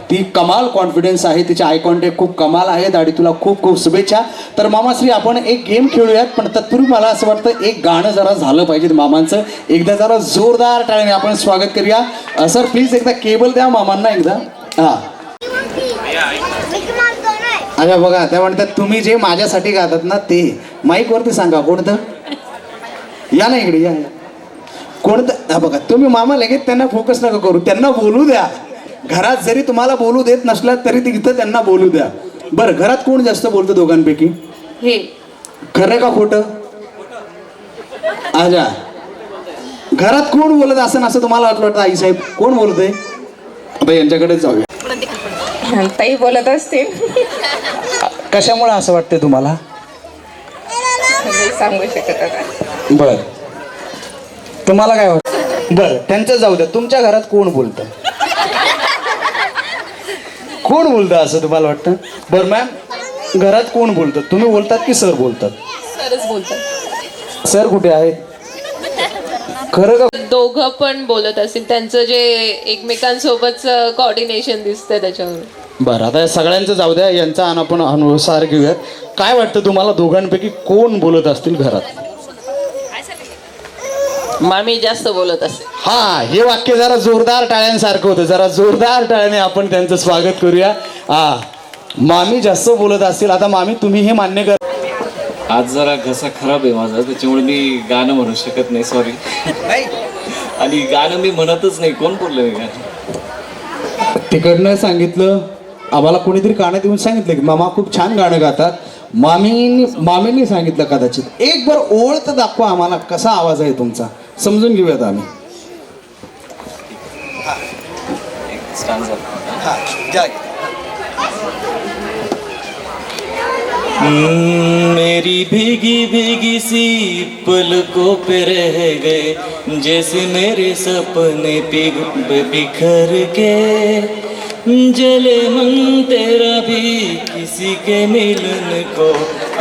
[SPEAKER 3] ती कमाल कॉन्फिडन्स आहे, तिचे आय कॉन्टॅक्ट खूप कमाल आहेत आणि तुला खूप खूप शुभेच्छा. तर मामाश्री आपण एक गेम खेळूयात, पण तत्पूर्वी मला असं वाटतं एक गाणं जरा झालं पाहिजे मामांचं. एकदा जरा जोरदार टाळ्याने आपण स्वागत करूया. सर प्लीज एकदा केबल द्या मामांना एकदा. हां अच्छा बघा त्या म्हणतात तुम्ही जे माझ्यासाठी गातात ना ते माईकवरती सांगा कोणतं. या ना इकडे या कोणतं. हा बघा तुम्ही मामा लगेच त्यांना फोकस नका करू, त्यांना बोलू द्या. घरात जरी तुम्हाला बोलू देत नसला तरी तिथं त्यांना बोलू द्या. बरं घरात कोण जास्त बोलतं दोघांपैकी?
[SPEAKER 8] हे
[SPEAKER 3] खरं का खोटं? अच्छा घरात कोण बोलत असं असं तुम्हाला वाटतं आई साहेब कोण बोलतंय? आता यांच्याकडे जाऊया.
[SPEAKER 8] ताई बोलत असतील.
[SPEAKER 3] कशामुळे असं वाटतंय तुम्हाला?
[SPEAKER 8] सांगू शकत.
[SPEAKER 3] बर तुम्हाला काय वाटतं? बरं त्यांचं जाऊ द्या. तुमच्या घरात कोण बोलतं? कोण बोलतं असं तुम्हाला वाटतं? बरं मॅम घरात कोण बोलतं? तुम्ही बोलतात की सर बोलतात?
[SPEAKER 8] सरच बोलतात.
[SPEAKER 3] सर कुठे आहे? खरं का?
[SPEAKER 8] दोघं पण बोलत असतील, त्यांचं जे एकमेकांसोबतचं कॉर्डिनेशन दिसतंय त्याच्यावर.
[SPEAKER 3] बरं, आता या सगळ्यांचं जाऊ द्या, यांचा आपण अनुसार घेऊयात. काय वाटतं तुम्हाला दोघांपैकी कोण बोलत असतील घरात?
[SPEAKER 8] मामी जास्त बोलत असेल.
[SPEAKER 3] हा, हे वाक्य जरा जोरदार टाळ्यांसारखं होतं. जरा जोरदार टाळ्याने आपण त्यांचं स्वागत करूया. मामी जास्त बोलत असतील. आता मामी, तुम्ही हे मान्य कर.
[SPEAKER 9] आज जरा घसा खराब आहे माझा, त्याच्यामुळे मी गाणं म्हणू शकत नाही, सॉरी. आणि गाणं मी म्हणतच नाही. कोण बोललं मी गाणं?
[SPEAKER 3] तिकडनं सांगितलं, आम्हाला कोणीतरी कानात येऊन सांगितलं की मामा खूप छान गाणं गातात. मामींनी सांगितलं कदाचित. एक बार ओळ तर दाखवा आम्हाला, कसा आवाज आहे तुमचा, समजून घेऊयात आम्ही.
[SPEAKER 6] मेरी भीगी भीगी सी पलकों पे रह गए जैसे मेरे सपने बिखर के, जले मन तेरा भी किसी के मिलन को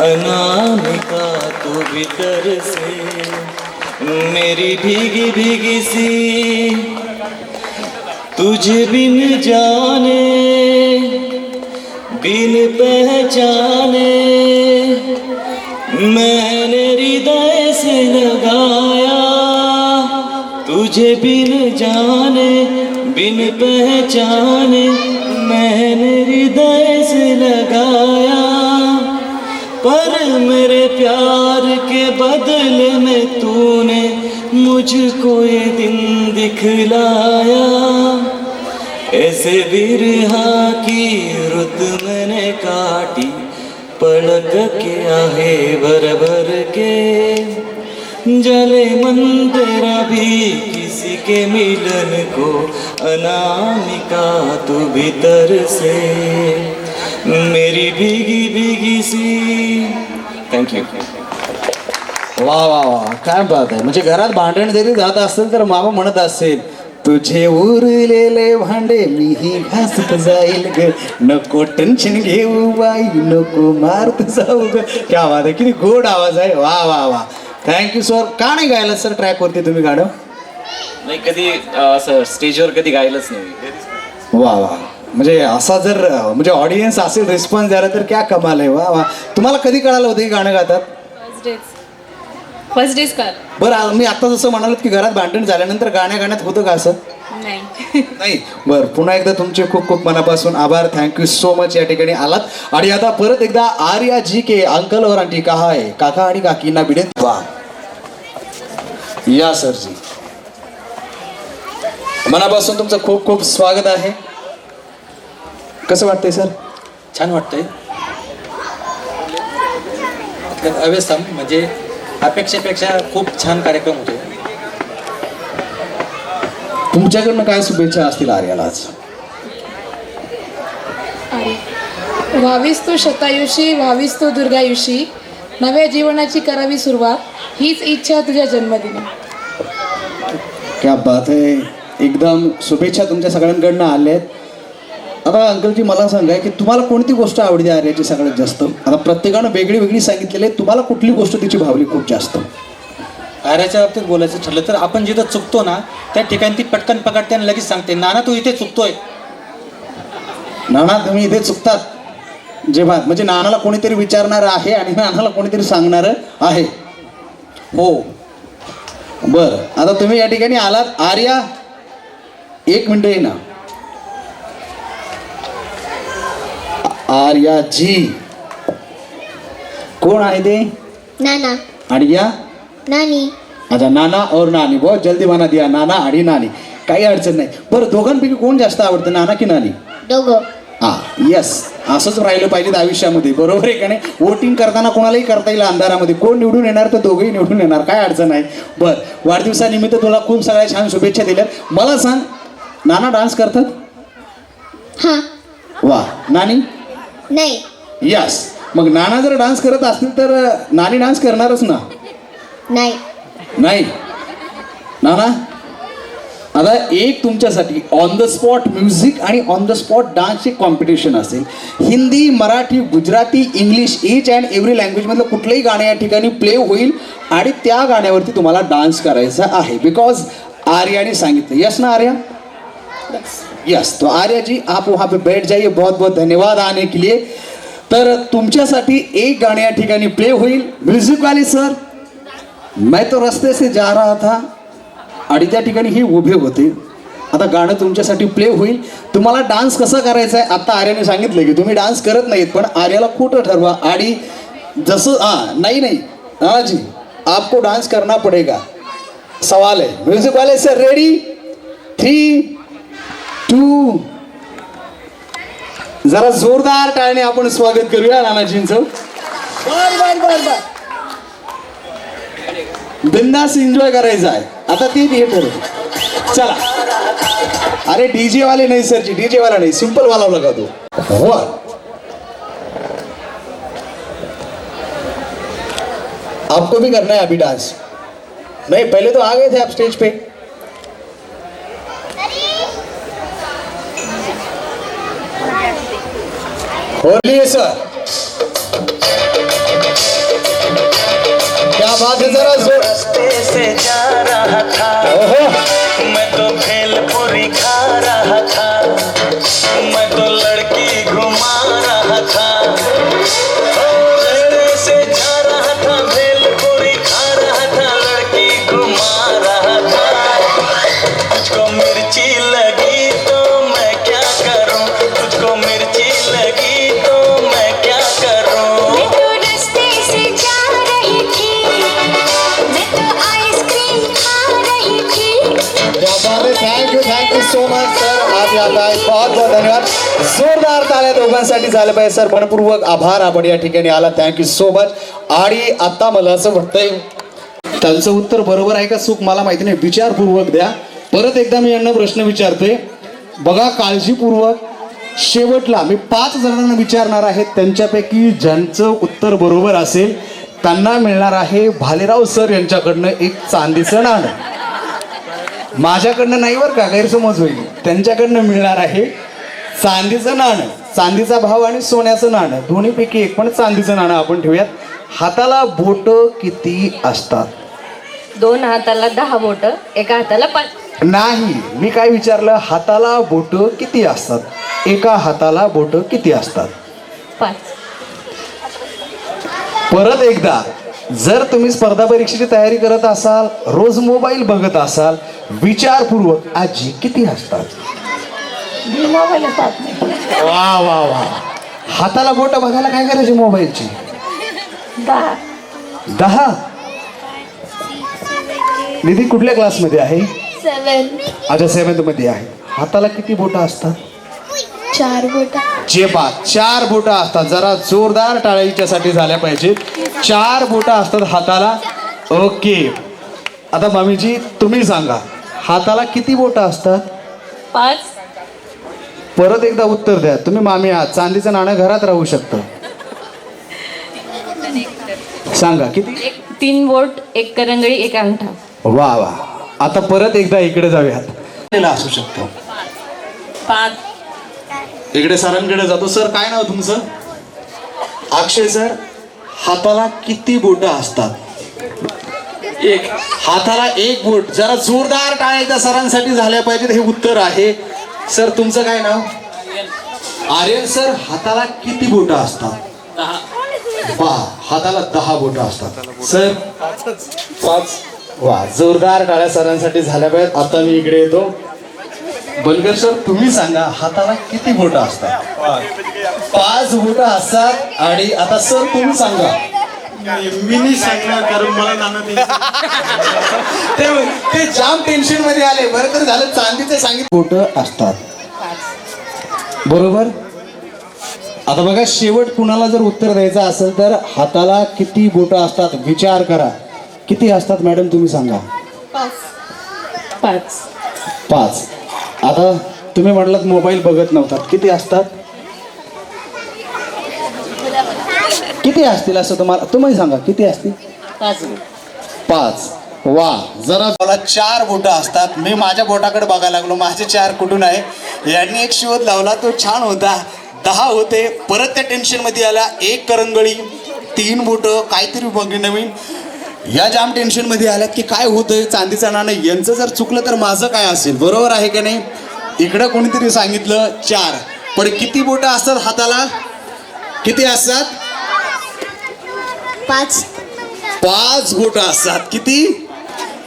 [SPEAKER 6] अनामिका तू भीतर से. मेरी भीगी भीगी सी तुझे बिन जाने बिन पहचाने मैंने हृदय से लगाया, तुझे बिन जाने बिन पहचाने मैंने हृदय से लगाया, पर मेरे प्यार के बदले में तूने मुझको ये दिन दिखलाया. ऐसे बिरहा की रुत मैंने काटी पलक के आहे भर भर के, जले मन तेरा भी किसी के मिलन को अनामिका तू भीतर से. मेरी भीगी भीगी सी.
[SPEAKER 9] थँक्यू.
[SPEAKER 3] वा वा वा, काय बात आहे. म्हणजे घरात भांडण जरी जात असेल तर मामा म्हणत असेल, तुझे उरलेले भांडे मीही घासत जाईल ग, नको टेन्शन घेऊ बाई, नको मारत जाऊ ग. क्या बात आहे, किती गोड आवाज आहे. वा वा वा, थँक्यू सर. का नाही गायला सर ट्रॅकवरती तुम्ही गाणं?
[SPEAKER 9] नाही, कधी असं स्टेजवर कधी गायलंच नाही.
[SPEAKER 3] वा वा, म्हणजे असा जर म्हणजे ऑडियन्स असेल रिस्पॉन्स द्यायला तर क्या कमाल आहे. वा वा. तुम्हाला कधी कळालं होतं की गाणं गातात?
[SPEAKER 8] फर्स्ट डेज कर.
[SPEAKER 3] बरं, मी आता जसं म्हणाल की घरात भांडण झाल्यानंतर गाण्यात होतं का असं? नाही. बरं, पुन्हा एकदा तुमचे खूप खूप मनापासून आभार. थँक्यू सो मच या ठिकाणी आलात. आणि आता परत एकदा आर्या जी के अंकल और आंटी कहा आहे, काका आणि काकींना भिडेन. वा या सरजी, मनापासून तुमचं खूप खूप स्वागत आहे. कसं वाटतंय सर?
[SPEAKER 1] छान वाटतंय. अवेसम म्हणजे अपेक्षेपेक्षा खूप छान कार्यक्रम होतो.
[SPEAKER 3] तुमच्याकडनं काय शुभेच्छा असतील आर्याला आज?
[SPEAKER 10] व्हावीस तू शतायुषी, व्हावीस तू दुर्गायुषी, नव्या जीवनाची करावी सुरुवात, हीच इच्छा तुझ्या जन्मदिनी.
[SPEAKER 3] क्या बात आहे. एकदम शुभेच्छा तुमच्या सगळ्यांकडनं आल्या आहेत. आता अंकलजी मला सांगा की तुम्हाला कोणती गोष्ट आवडते आर्याची सगळ्यात जास्त? आता प्रत्येकानं वेगळी वेगळी सांगितलेली आहे, तुम्हाला कुठली गोष्ट तिची भावली खूप जास्त?
[SPEAKER 1] आर्याच्या बाबतीत बोलायचं ठरलं तर आपण जिथं चुकतो ना त्या ठिकाणी ती पटकन पकडते आणि लगेच सांगते, नाना तू इथे चुकतोय.
[SPEAKER 3] नाना तुम्ही इथे चुकतात जेव्हा, म्हणजे नानाला कोणीतरी विचारणार आहे आणि नानाला कोणीतरी सांगणार आहे. हो बरं, आता तुम्ही या ठिकाणी आलात. आर्या एक मिनिट ये ना. आर्या जी कोण आहे ते?
[SPEAKER 4] नाना.
[SPEAKER 3] आणि या
[SPEAKER 4] नानी.
[SPEAKER 3] अच्छा, नाना और नानी. बहुत जल्दी म्हणा दिया, नाना आणि नानी. काही अडचण नाही. बरं, दोघांपैकी कोण जास्त आवडतं, नाना की नानी?
[SPEAKER 4] दोघं.
[SPEAKER 3] हां, येस, असंच राहिलं पाहिजे आयुष्यामध्ये, बरोबर आहे का नाही? वोटिंग करताना कोणालाही करता येईल अंधारामध्ये, कोण निवडून येणार तर दोघंही निवडून येणार, काय अडचण आहे. बरं, वाढदिवसानिमित्त तुला खूप सगळ्या छान शुभेच्छा दिल्यात. मला सांग, नाना डान्स करतात?
[SPEAKER 4] हां.
[SPEAKER 3] वा. नानी?
[SPEAKER 4] नाही.
[SPEAKER 3] यस. मग नाना जर डान्स करत असतील तर नानी डान्स करणारच ना?
[SPEAKER 4] नाही.
[SPEAKER 3] नाही. नाना आता एक तुमच्यासाठी ऑन द स्पॉट म्युझिक आणि ऑन द स्पॉट डान्सचे कॉम्पिटिशन असेल. Hindi, Marathi, Gujarati, English, each and every लँग्वेजमधलं कुठलंही गाणं या ठिकाणी प्ले होईल आणि त्या गाण्यावरती तुम्हाला डान्स करायचा आहे. बिकॉज आर्याने सांगितलं. यस ना आर्या? यस. तो आर्या जी आप वहाँ पे बैठ जाइए. बहुत बहुत धन्यवाद आने के लिए. तर तुमच्यासाठी एक गाणं या ठिकाणी प्ले होईल. म्युझिक वाले सर, मैं तो रस्ते से जा रहा था आणि त्या ठिकाणी हे उभे होते. आता गाणं तुमच्यासाठी प्ले होईल. तुम्हाला डान्स कसा करायचा आहे आता आर्याने सांगितलं की तुम्ही डान्स करत नाहीत, पण आर्याला खोटं ठरवा. आणि जसं नहीं जी आपको डांस करना पड़ेगा. सवाल है. म्यूजिक वाले सर रेडी? 3, 2. जरा जोरदार टाळ्याने आपण स्वागत करूया नानाजींचं. बर बिंदास एन्जॉय करायचा आहे. आता ते थिएटर चला. अरे डीजे वाले नाही सर जी, डीजे वाला नहीं, सिंपल वाला लगा दो. आपको भी करना है अभी डांस? नहीं, पहले तो आ गए थे आप स्टेज पे. बोलिए सर, क्या बात है. जरा जोर.
[SPEAKER 6] रास्ते से जा रहा था, मैं तो भेलपुरी खा रहा था, मैं तो लड़की घुमा रहा था. रास्ते से जा रहा था, भेलपुरी खा रहा था, लड़की घुमा रहा था. तुझको मिर्ची लगी तो मैं क्या करूं, तुझको मिर्ची लगी तो मैं क्या करूं.
[SPEAKER 4] मैं तो रास्ते से जा रही थी, मैं तो आइसक्रीम खा रही थी.
[SPEAKER 3] Thank you so much sir. आप यात आहे. बहुत बहुत धन्यवाद. जोरदार टाळ्या दोघांसाठी झालं पाहिजे सर. मनपूर्वक आभार. आपण या ठिकाणी आला. Thank you so much. आणि आता मला असं वाटतंय त्यांचं उत्तर बरोबर आहे का चूक मला माहिती नाही. विचारपूर्वक द्या. परत एकदा मी यांना प्रश्न विचारतोय. बघा काळजीपूर्वक. शेवटला मी 5 जणांना विचारणार आहे. त्यांच्यापैकी ज्यांचं उत्तर बरोबर असेल त्यांना मिळणार आहे भालेराव सर यांच्याकडनं एक चांदीचं नाणं. माझ्याकडनं नाही बरं का, गैरसमज होईल. त्यांच्याकडनं मिळणार आहे चांदीचं नाणं. चांदीचा भाव आणि सोन्याचं नाणं दोन्हीपैकी एक, पण चांदीचं नाणं आपण ठेवूयात. हाताला बोट किती असतात?
[SPEAKER 8] 2 हाताला 10 बोट, एका हाताला 5.
[SPEAKER 3] नाही, मी काय विचारलं, हाताला बोट किती असतात? एका हाताला बोट किती असतात?
[SPEAKER 8] 5.
[SPEAKER 3] परत एकदा, जर तुम्ही स्पर्धा परीक्षेची तयारी करत असाल, रोज मोबाईल बघत असाल, विचारपूर्वक आजी किती असतात?
[SPEAKER 10] मोबाईल असतात.
[SPEAKER 3] वा वा वा. हाताला बोट बघायला काय करायची मोबाईलची? 10. निधी कुठल्या क्लासमध्ये आहे?
[SPEAKER 4] 7.
[SPEAKER 3] अच्छा 7th मध्ये आहे. हाताला किती बोट असतात?
[SPEAKER 4] 4 बोटा.
[SPEAKER 3] जे 4 बोट असतात. जरा जोरदार टाळ्या हिच्यासाठी झाल्या पाहिजे. 4 बोट असतात हाताला. ओके. आता मामीजी तुम्ही सांगा, हाताला किती बोट असतात?
[SPEAKER 8] 5.
[SPEAKER 3] परत एकदा उत्तर द्या. तुम्ही मामी आहात, चांदीचं नाणं घरात राहू शकतं. सांगा किती?
[SPEAKER 8] 3 बोट, 1 करंगळी, 1 अंगठा.
[SPEAKER 3] वा वा. आता परत एकदा इकडे जाऊयात. असू शकतो.
[SPEAKER 8] 5.
[SPEAKER 3] इकडे सरांकडे जातो. सर काय नाव तुमचं? अक्षय सर. हाताला किती बोट असतात? 1. हाताला 1 बोट. जरा जोरदार टाळ्या एकदा सरांसाठी झाल्या पाहिजेत. हे उत्तर आहे. सर तुमचं काय नाव? आर्यन सर. हाताला किती बोट असतात? 10. हाताला 10 बोट असतात. सर 5. वा, जोरदार टाळ्या सरांसाठी झाल्या पाहिजेत. आता मी इकडे येतो. बनकर सर तुम्ही सांगा, हाताला किती बोट असतात? 5 बोट असतात. आणि आता सर तुम्ही सांगा.
[SPEAKER 7] मी नाही सांगणार कारण मला नाणं
[SPEAKER 3] ते जाम टेन्शन मध्ये आले. बरं तर झालं चांदीचे सांगितले. बोट असतात. बरोबर. आता बघा, शेवट कुणाला जर उत्तर द्यायचं असेल तर हाताला किती बोट असतात विचार करा. किती असतात मॅडम तुम्ही सांगा? 5. आता तुम्ही म्हटलात मोबाईल बघत नव्हतात. किती असतात? किती असतील असं तुम्हाला? तुम्ही सांगा किती असतील?
[SPEAKER 8] 5.
[SPEAKER 3] वा जरा मला 4 बोटं असतात. मी माझ्या बोटाकडे बघायला लागलो, माझे 4 कुठून आहे. यांनी एक शोध लावला, तो छान होता. 10 होते. परत त्या टेन्शनमध्ये आला 1 करंगळी, 3 बोटं, काहीतरी बघ नवीन. या जाम टेन्शनमध्ये आल्यात की काय होतंय, चांदीचा नाणं यांचं जर चुकलं तर माझं काय असेल, बरोबर आहे का नाही. इकडं कोणीतरी सांगितलं 4, पण किती बोटं असतात हाताला, किती असतात, 5 बोटं असतात. किती,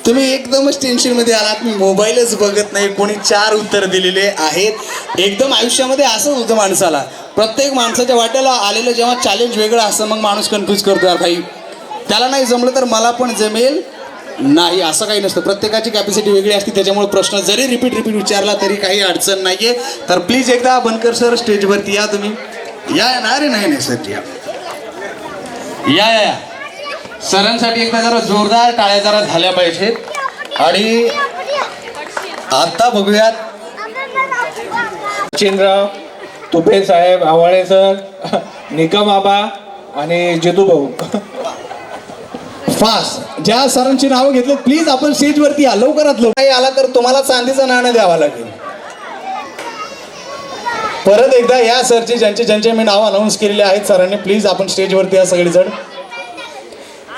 [SPEAKER 3] तुम्ही एकदमच टेन्शनमध्ये आलात. मी मोबाईलच बघत नाही, कोणी 4 उत्तर दिलेले आहेत. एकदम आयुष्यामध्ये असंच होतं माणसाला, प्रत्येक माणसाच्या वाट्याला आलेलं जेव्हा चॅलेंज वेगळं असतं मग माणूस कन्फ्यूज करतो, यार भाई त्याला नाही जमलं तर मला पण जमेल नाही, असं काही नसतं. प्रत्येकाची कॅपॅसिटी वेगळी असते, त्याच्यामुळे प्रश्न जरी रिपीट विचारला तरी काही अडचण नाही आहे. तर प्लीज एकदा बनकर सर स्टेजवरती या. तुम्ही या ना रे, नाही सर या. सरांसाठी एकदा जरा जोरदार टाळ्या जरा झाल्या पाहिजेत. आणि आता बघूयात
[SPEAKER 5] सचिनराव, तुपे साहेब, आवाळे सर, निकम आबा आणि जितू भाऊ.
[SPEAKER 3] फास्ट ज्या सरांची नावं घेतली प्लीज आपण स्टेजवरती या लवकरात लवकर. काही आला तर तुम्हाला चांदीचं नाणं द्यावं लागेल. परत एकदा या सरचे ज्यांचे मी नाव अनाऊन्स केलेले आहेत सरांनी, प्लीज आपण स्टेजवरती या सगळेजण.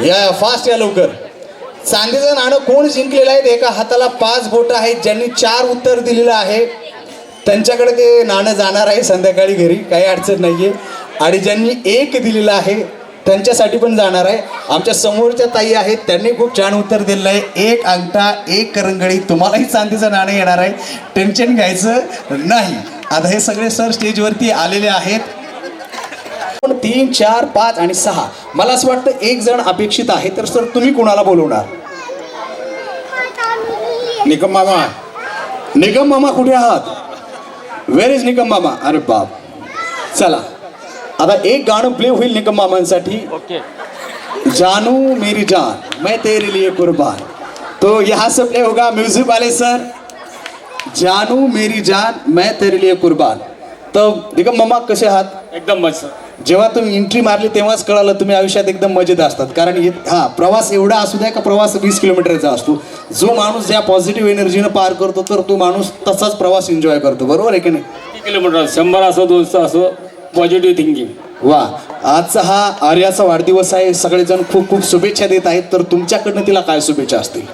[SPEAKER 3] या फास्ट या लवकर. चांदीचं नाणं कोण जिंकलेलं आहे, एका हाताला 5 बोटं आहेत. ज्यांनी 4 उत्तर दिलेलं आहे त्यांच्याकडे ते नाणं जाणार आहे संध्याकाळी घरी, काही अडचण नाहीये. आणि ज्यांनी 1 दिलेलं आहे त्यांच्यासाठी पण जाणार आहे. आमच्या समोरच्या ताई आहेत, त्यांनी खूप छान उत्तर दिलेलं आहे. 1 अंगठा, 1 करंगळी, तुम्हालाही चांदीचं नाणं येणार आहे, टेन्शन घ्यायचं नाही. आता हे सगळे सर स्टेजवरती आलेले आहेत. 3, 4, 5 आणि 6. मला असं वाटतं 1 जण अपेक्षित आहे, तर सर तुम्ही कोणाला बोलवणार. निकम मामा. निकम मामा कुठे आहात, वेर इज निकम मामा. अरे बाप, चला आता एक गाणं प्ले होईल निकम मामांसाठी. जानू मेरी जान मैं तेरे लिए कुर्बान. तो यहाँ से प्ले होगा. म्यूजिक वाले सर, जानू मेरी जान मैं तेरे लिए कुर्बान. तर निकम मामा कसे आहात.
[SPEAKER 5] एकदम मस्त.
[SPEAKER 3] जेव्हा तुम्ही एंट्री मारली तेव्हाच कळालं तुम्ही आयुष्यात एकदम मजेत असतात. कारण प्रवास एवढा असू द्या का प्रवास 20 किलोमीटरचा असतो, जो माणूस ज्या पॉझिटिव्ह एनर्जीनं पार करतो तर तो माणूस तसाच प्रवास एन्जॉय करतो, बरोबर आहे की नाही.
[SPEAKER 5] 1 किलोमीटर 100 असो 200 असो, पॉझिटिव्ह थिंकिंग.
[SPEAKER 3] वा, आजचा हा आर्याचा वाढदिवस आहे. सगळेजण खूप खूप शुभेच्छा देत आहेत, तर तुमच्याकडनं तिला काय शुभेच्छा असतील.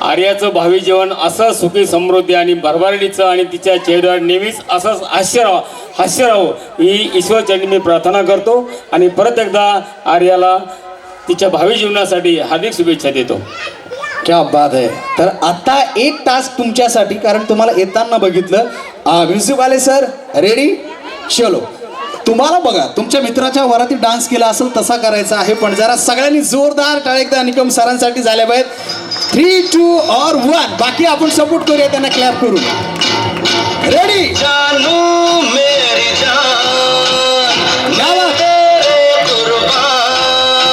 [SPEAKER 5] आर्याचं भावी जीवन असं सुखी समृद्धी आणि भरभराटीचं आणि तिच्या चेहऱ्यावर नेहमीच असंच हास्य राहो ही ईश्वरचरणी मी प्रार्थना करतो. आणि परत एकदा आर्याला तिच्या भावी जीवनासाठी हार्दिक शुभेच्छा देतो.
[SPEAKER 3] क्या बात आहे. तर आता 1 टास्क तुमच्यासाठी, कारण तुम्हाला येताना बघितलं. म्युझिक वाले सर रेडी, चलो. तुम्हाला बघा तुमच्या मित्राच्या वराती डान्स केला असेल तसा करायचा आहे, पण जरा सगळ्यांनी जोरदार टाळ्या एकदा निकम सरांसाठी झाल्या पाहिजेत. 3, 2 और 1. बाकी आपण सपोर्ट करूया, त्यांना क्लॅप करू. रेडी.
[SPEAKER 6] जानू मेरी जान
[SPEAKER 3] क्या बात.
[SPEAKER 6] तेरे कुर्बान,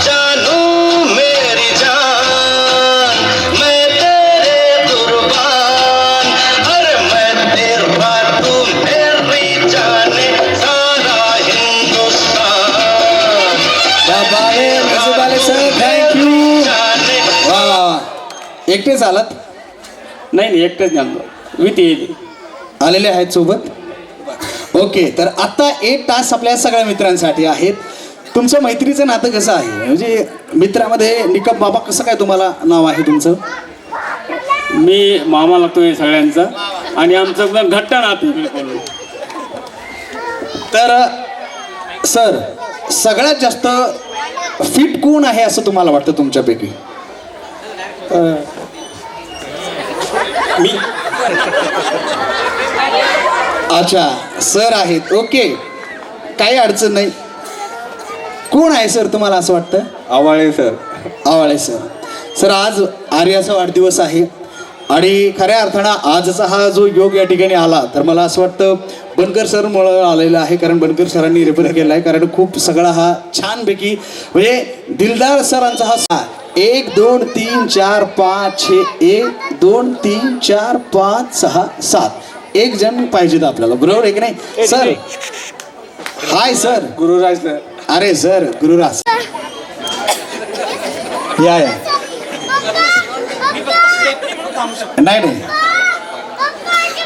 [SPEAKER 6] जानू मेरी जान मैं तेरे कुर्बान, अरे मैं तेरा तू मेरी जाने सारा हिंदुस्तान.
[SPEAKER 3] क्या बात आहे म्युझिक वाले सर, थँक्यू. वा, एकटेच आलात.
[SPEAKER 5] नाही एकटंच जाणतो, विथ येईल
[SPEAKER 3] आलेले आहेत सोबत. ओके, तर आता 1 तास आपल्या सगळ्या मित्रांसाठी आहेत. तुमचं मैत्रीचं नातं कसं आहे, म्हणजे मित्रामध्ये निकम बाबा कसं काय तुम्हाला नाव आहे तुमचं.
[SPEAKER 5] मी मामा लागतोय सगळ्यांचा आणि आमचं एकदम घट्ट नातं बिलकुल.
[SPEAKER 3] तर सर सगळ्यात जास्त फिट कोण आहे असं तुम्हाला वाटतं तुमच्यापैकी.
[SPEAKER 5] मी
[SPEAKER 3] अच्छा, सर आहेत. ओके, काही अडचण नाही. कोण आहे सर तुम्हाला असं वाटतं.
[SPEAKER 5] आवाळे सर.
[SPEAKER 3] आवाळे सर. सर आज आर्याचा वाढदिवस आहे आणि खऱ्या अर्थानं आजचा हा जो योग या ठिकाणी आला तर मला असं वाटतं बनकर सर मुळे आलेला आहे, कारण बनकर सरांनी रिप्रेझेंट केला आहे. कारण खूप सगळा हा छानपैकी म्हणजे दिलदार सरांचा हा 1 2 3 4 5 6 1 2 3 4 5 6 7 1 जण पाहिजेत आपल्याला, बरोबर आहे की नाही sir. Hi sir.
[SPEAKER 5] Gururaj sir.
[SPEAKER 3] अरे सर गुरुराज या. नाही नाही.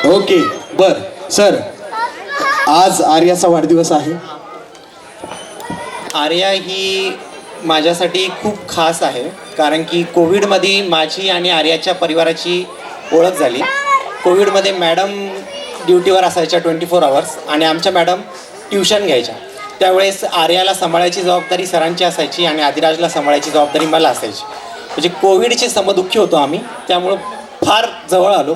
[SPEAKER 3] ओके बर सर, आज आर्याचा वाढदिवस आहे.
[SPEAKER 11] आर्या ही माझ्यासाठी खूप खास आहे, कारण की कोविडमध्ये माझी आणि आर्याच्या परिवाराची ओळख झाली. कोविडमध्ये मॅडम ड्युटीवर असायच्या 24 आवर्स आणि आमच्या मॅडम ट्युशन घ्यायच्या. त्यावेळेस आर्याला सांभाळायची जबाबदारी सरांची असायची आणि आदिराजला सांभाळायची जबाबदारी मला असायची. म्हणजे कोविडचे समदुःखी होतो आम्ही, त्यामुळं फार जवळ आलो.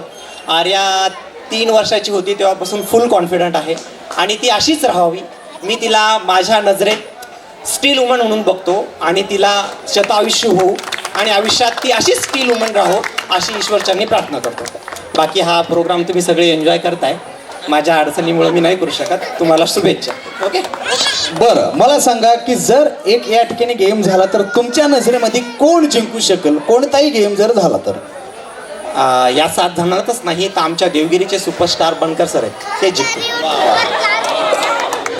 [SPEAKER 11] आर्या 3 वर्षाची होती तेव्हापासून फुल कॉन्फिडंट आहे आणि ती अशीच राहावी. मी तिला माझ्या नजरेत स्टील वुमन म्हणून बघतो आणि तिला शतायुष्य होऊ आणि आयुष्यात ती अशीच स्टील वुमन राहो अशी ईश्वरचरणी प्रार्थना करतो. बाकी हा प्रोग्राम तुम्ही सगळे एन्जॉय करताय. माझ्या अडचणीमुळे मी नाही करू शकत. तुम्हाला शुभेच्छा. ओके
[SPEAKER 3] बरं, मला सांगा की जर एक या ठिकाणी गेम झाला तर तुमच्या नजरेमध्ये कोण जिंकू शकेल? कोणताही गेम जर झाला तर
[SPEAKER 11] या 7 जणांतच नाही तर आमच्या देवगिरीचे सुपरस्टार बनकर सर आहेत, ते जिंकतील.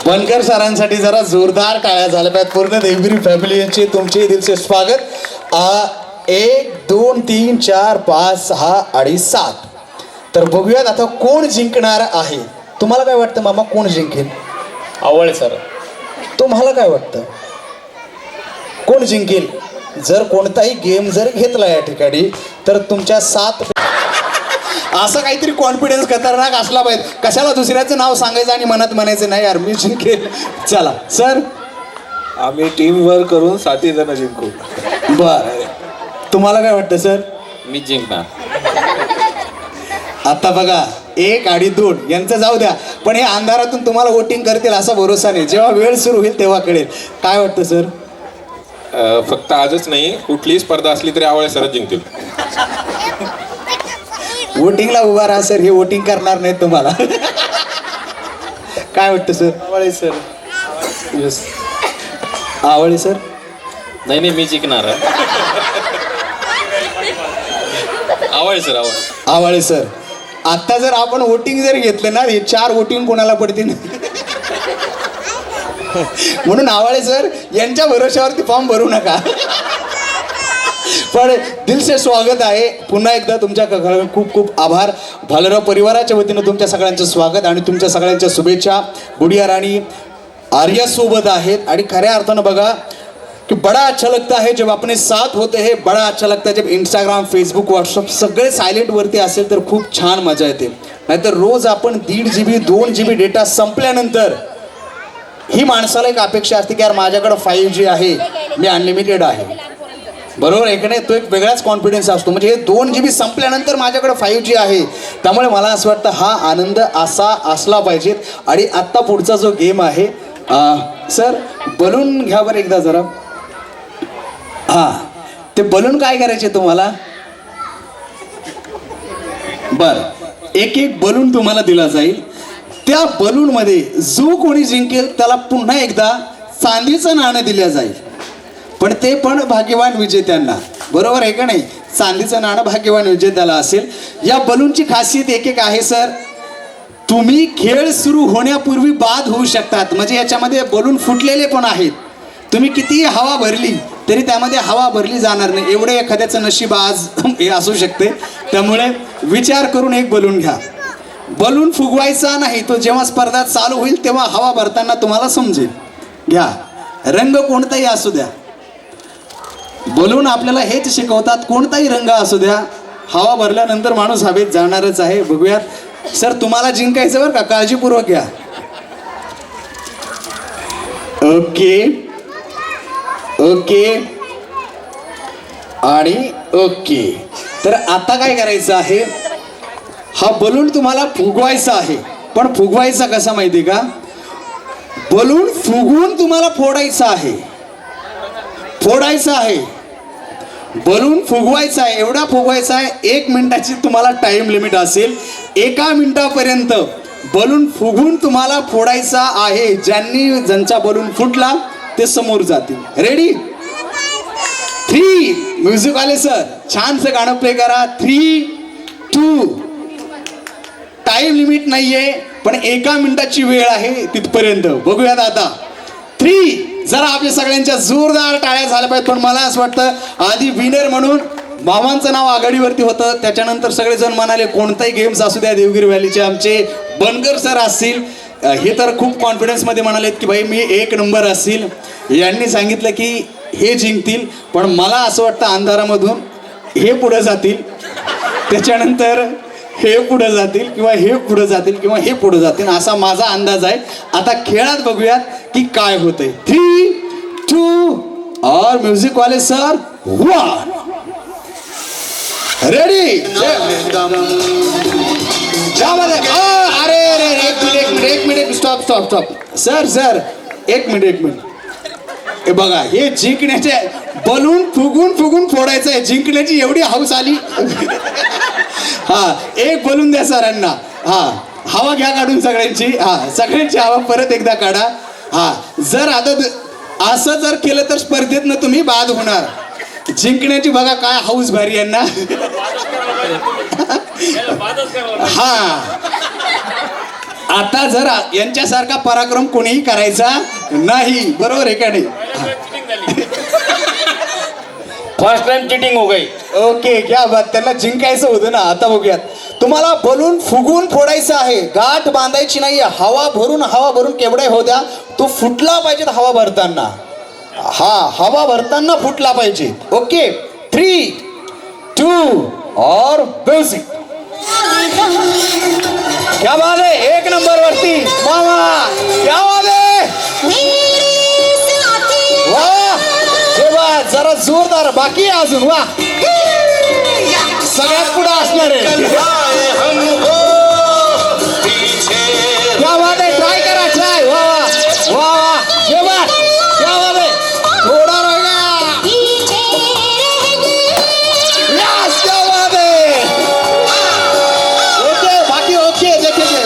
[SPEAKER 3] बनकर सरांसाठी जरा जोरदार टाळ्या झाल्या पाहिजेत. पूर्ण देवगिरी फॅमिली यांचे तुमचे दिलचे स्वागत. 1 2 3 4 5 6 आणि 7. तर बघूयात आता कोण जिंकणार आहे. तुम्हाला काय वाटतं मामा, कोण जिंकेल?
[SPEAKER 5] आवळे सर.
[SPEAKER 3] तुम्हाला काय वाटतं कोण जिंकेल? जर कोणताही गेम जर घेतला या ठिकाणी तर तुमच्या 7 असं काहीतरी कॉन्फिडन्स खतरनाक असला पाहिजे. कशाला दुसऱ्याचं नाव सांगायचं आणि मनात म्हणायचं नाही यार मी जिंकेल. चला सर,
[SPEAKER 6] आम्ही टीम वर्क करून 7 जण जिंकू.
[SPEAKER 3] बर, तुम्हाला काय वाटतं सर?
[SPEAKER 5] मी जिंकणार.
[SPEAKER 3] आता बघा 1 आणि 2 यांचं जाऊ द्या, पण हे अंधारातून तुम्हाला वोटिंग करतील असा भरोसा नाही. जेव्हा वेळ सुरू होईल तेव्हा कळेल. काय वाटतं सर?
[SPEAKER 6] फक्त आजच नाही, कुठलीही स्पर्धा असली तरी आवळे सरच जिंकतील.
[SPEAKER 3] वोटिंगला उभा राहा सर, हे वोटिंग करणार नाही तुम्हाला. काय वाटतं सर?
[SPEAKER 5] आवळे सर.
[SPEAKER 6] येस.
[SPEAKER 3] आवळे सर?
[SPEAKER 5] नाही नाही, मी जिंकणार. आवळे सर.
[SPEAKER 3] आवळे सर. आता जर आपण वोटिंग जर घेतलं ना, हे 4 वोटिंग कोणाला पडतील? म्हणून आवळे सर यांच्या भरोश्यावरती फॉर्म भरू नका. पण दिलसे स्वागत आहे पुन्हा एकदा तुमच्या खूप खूप आभार. भालेराव परिवाराच्या वतीनं तुमच्या सगळ्यांचं स्वागत आणि तुमच्या सगळ्यांच्या शुभेच्छा. गुडिया राणी आर्या सोबत आहेत आणि खऱ्या अर्थानं बघा कि बड़ा अच्छा लगता है जब अपने साथ होते हैं, बड़ा अच्छा लगता है जब इंस्टाग्राम फेसबुक व्हॉट्सअप सगळे सायलेंट वरती असेल तर खूप छान मजा येते. नाहीतर रोज आपण 1.5 GB 2 GB डेटा संपल्यानंतर ही माणसाला एक अपेक्षा असते की यार माझ्याकडे 5G आहे, मी अनलिमिटेड आहे. बरोबर आहे की नाही? तो एक वेगळाच कॉन्फिडन्स असतो. म्हणजे हे 2 GB संपल्यानंतर माझ्याकडे 5G आहे. त्यामुळे मला असं वाटतं हा आनंद असा असला पाहिजे. आणि आत्ता पुढचा जो गेम आहे, सर बलून घ्या बरं एकदा जरा. हां, ते बलून काय करायचे तुम्हाला? बर, एक बलून तुम्हाला दिला जाईल. त्या बलूनमध्ये जो कोणी जिंकेल त्याला पुन्हा एकदा चांदीचं नाणं दिलं जाईल. पण ते पण भाग्यवान विजेत्यांना. बरोबर आहे का नाही? चांदीचं नाणं भाग्यवान विजेत्याला असेल. या बलूनची खासियत एक आहे सर, तुम्ही खेळ सुरू होण्यापूर्वी बाद होऊ शकतात. म्हणजे याच्यामध्ये बलून फुटलेले पण आहेत. तुम्ही कितीही हवा भरली तरी त्यामध्ये हवा भरली जाणार नाही. एवढे एखाद्याचं नशीब आज हे असू शकते. त्यामुळे विचार करून एक बलून घ्या. बलून फुगवायचा नाही, तो जेव्हा स्पर्धा चालू होईल तेव्हा हवा भरताना तुम्हाला समजेल. घ्या, रंग कोणताही असू द्या. बलून आपल्याला हेच शिकवतात, कोणताही रंग असू द्या, हवा भरल्यानंतर माणूस हवेत जाणारच आहे. बघूयात सर, तुम्हाला जिंकायचं बरं का, काळजीपूर्वक घ्या. ओके ओके आणि ओके. तर आता काय करायचं आहे, हा बलून तुम्हाला फुगवायचा आहे. पण फुगवायचा कसा माहिती का? बलून फुगवून तुम्हाला फोडायचा आहे. फोडायचा आहे, बलून फुगवायचा आहे. एवढा फुगवायचा आहे, 1 मिनिटाची तुम्हाला टाइम लिमिट असेल. 1 मिनिटापर्यंत बलून फुगवून तुम्हाला फोडायचा आहे. ज्यांचा बलून फुटला ते समोर जातील. रेडी? 3 म्युझिक आले सर, छानसं गाणं प्ले करा. 3 2. टाइम लिमिट नाहीये पण 1 मिनिटाची वेळ आहे तिथपर्यंत. बघूयात आता. 3. जरा आपल्या सगळ्यांच्या जोरदार टाळ्या झाल्या पाहिजेत. पण मला असं वाटतं आधी विनर म्हणून मामांचं नाव आघाडीवरती होतं. त्याच्यानंतर सगळेजण म्हणाले कोणताही गेम्स असू द्या देवगिरी व्हॅलीचे आमचे बनकर सर असतील, हे तर खूप कॉन्फिडन्समध्ये म्हणालेत की भाई मी 1 नंबर असतील. यांनी सांगितलं की हे जिंकतील, पण मला असं वाटतं अंधारामधून हे पुढे जातील, त्याच्यानंतर हे पुढे जातील किंवा हे पुढे जातील किंवा हे पुढे जातील असा माझा अंदाज आहे. आता खेळात बघूयात की काय होतंय. 3, 2 और म्युझिक वाले सर 1 रेडी. अरे एक मिनिट स्टॉप. Sir 1 minute. हे बघा, हे जिंकण्याचे बलून फुगून फोडायचं आहे. जिंकण्याची एवढी हौस आली. हा, एक बलून द्या सरांना. हा, हवा घ्या काढून सगळ्यांची. हा, सगळ्यांची हवा परत एकदा काढा. हा, जर आता असं जर केलं तर स्पर्धेतनं तुम्ही बाद होणार. जिंकण्याची बघा काय हौस भारी यांना. हा, आता जर यांच्यासारखा पराक्रम कोणीही करायचा नाही, बरोबर आहे का नाही?
[SPEAKER 5] फर्स्ट टाइम चिटिंग हो गई.
[SPEAKER 3] ओके, क्या बात. त्यांना जिंकायचं होतं ना. आता बघूयात, तुम्हाला बलून फुगून फोडायचं आहे, गाठ बांधायची नाहीये. हवा भरून केवढे हो द्या, तो फुटला पाहिजे हवा भरताना. हा, हवा भरताना फुटला पाहिजे. ओके, 3, 2 और म्युझिक. क्या बात है, 1 नंबर वरती मामा. क्या बात है, वाह. हे बा, जरा जोरदार. बाकी आहे अजून. वा, सगळ्यात पुढे असणार आहे. क्या बात है, ट्राय करा. ट्राय. वा. हे बा, क्या बात है. थोडा रह गया. यस, क्या बात है. ओके, बाकी ओके. देखेंगे.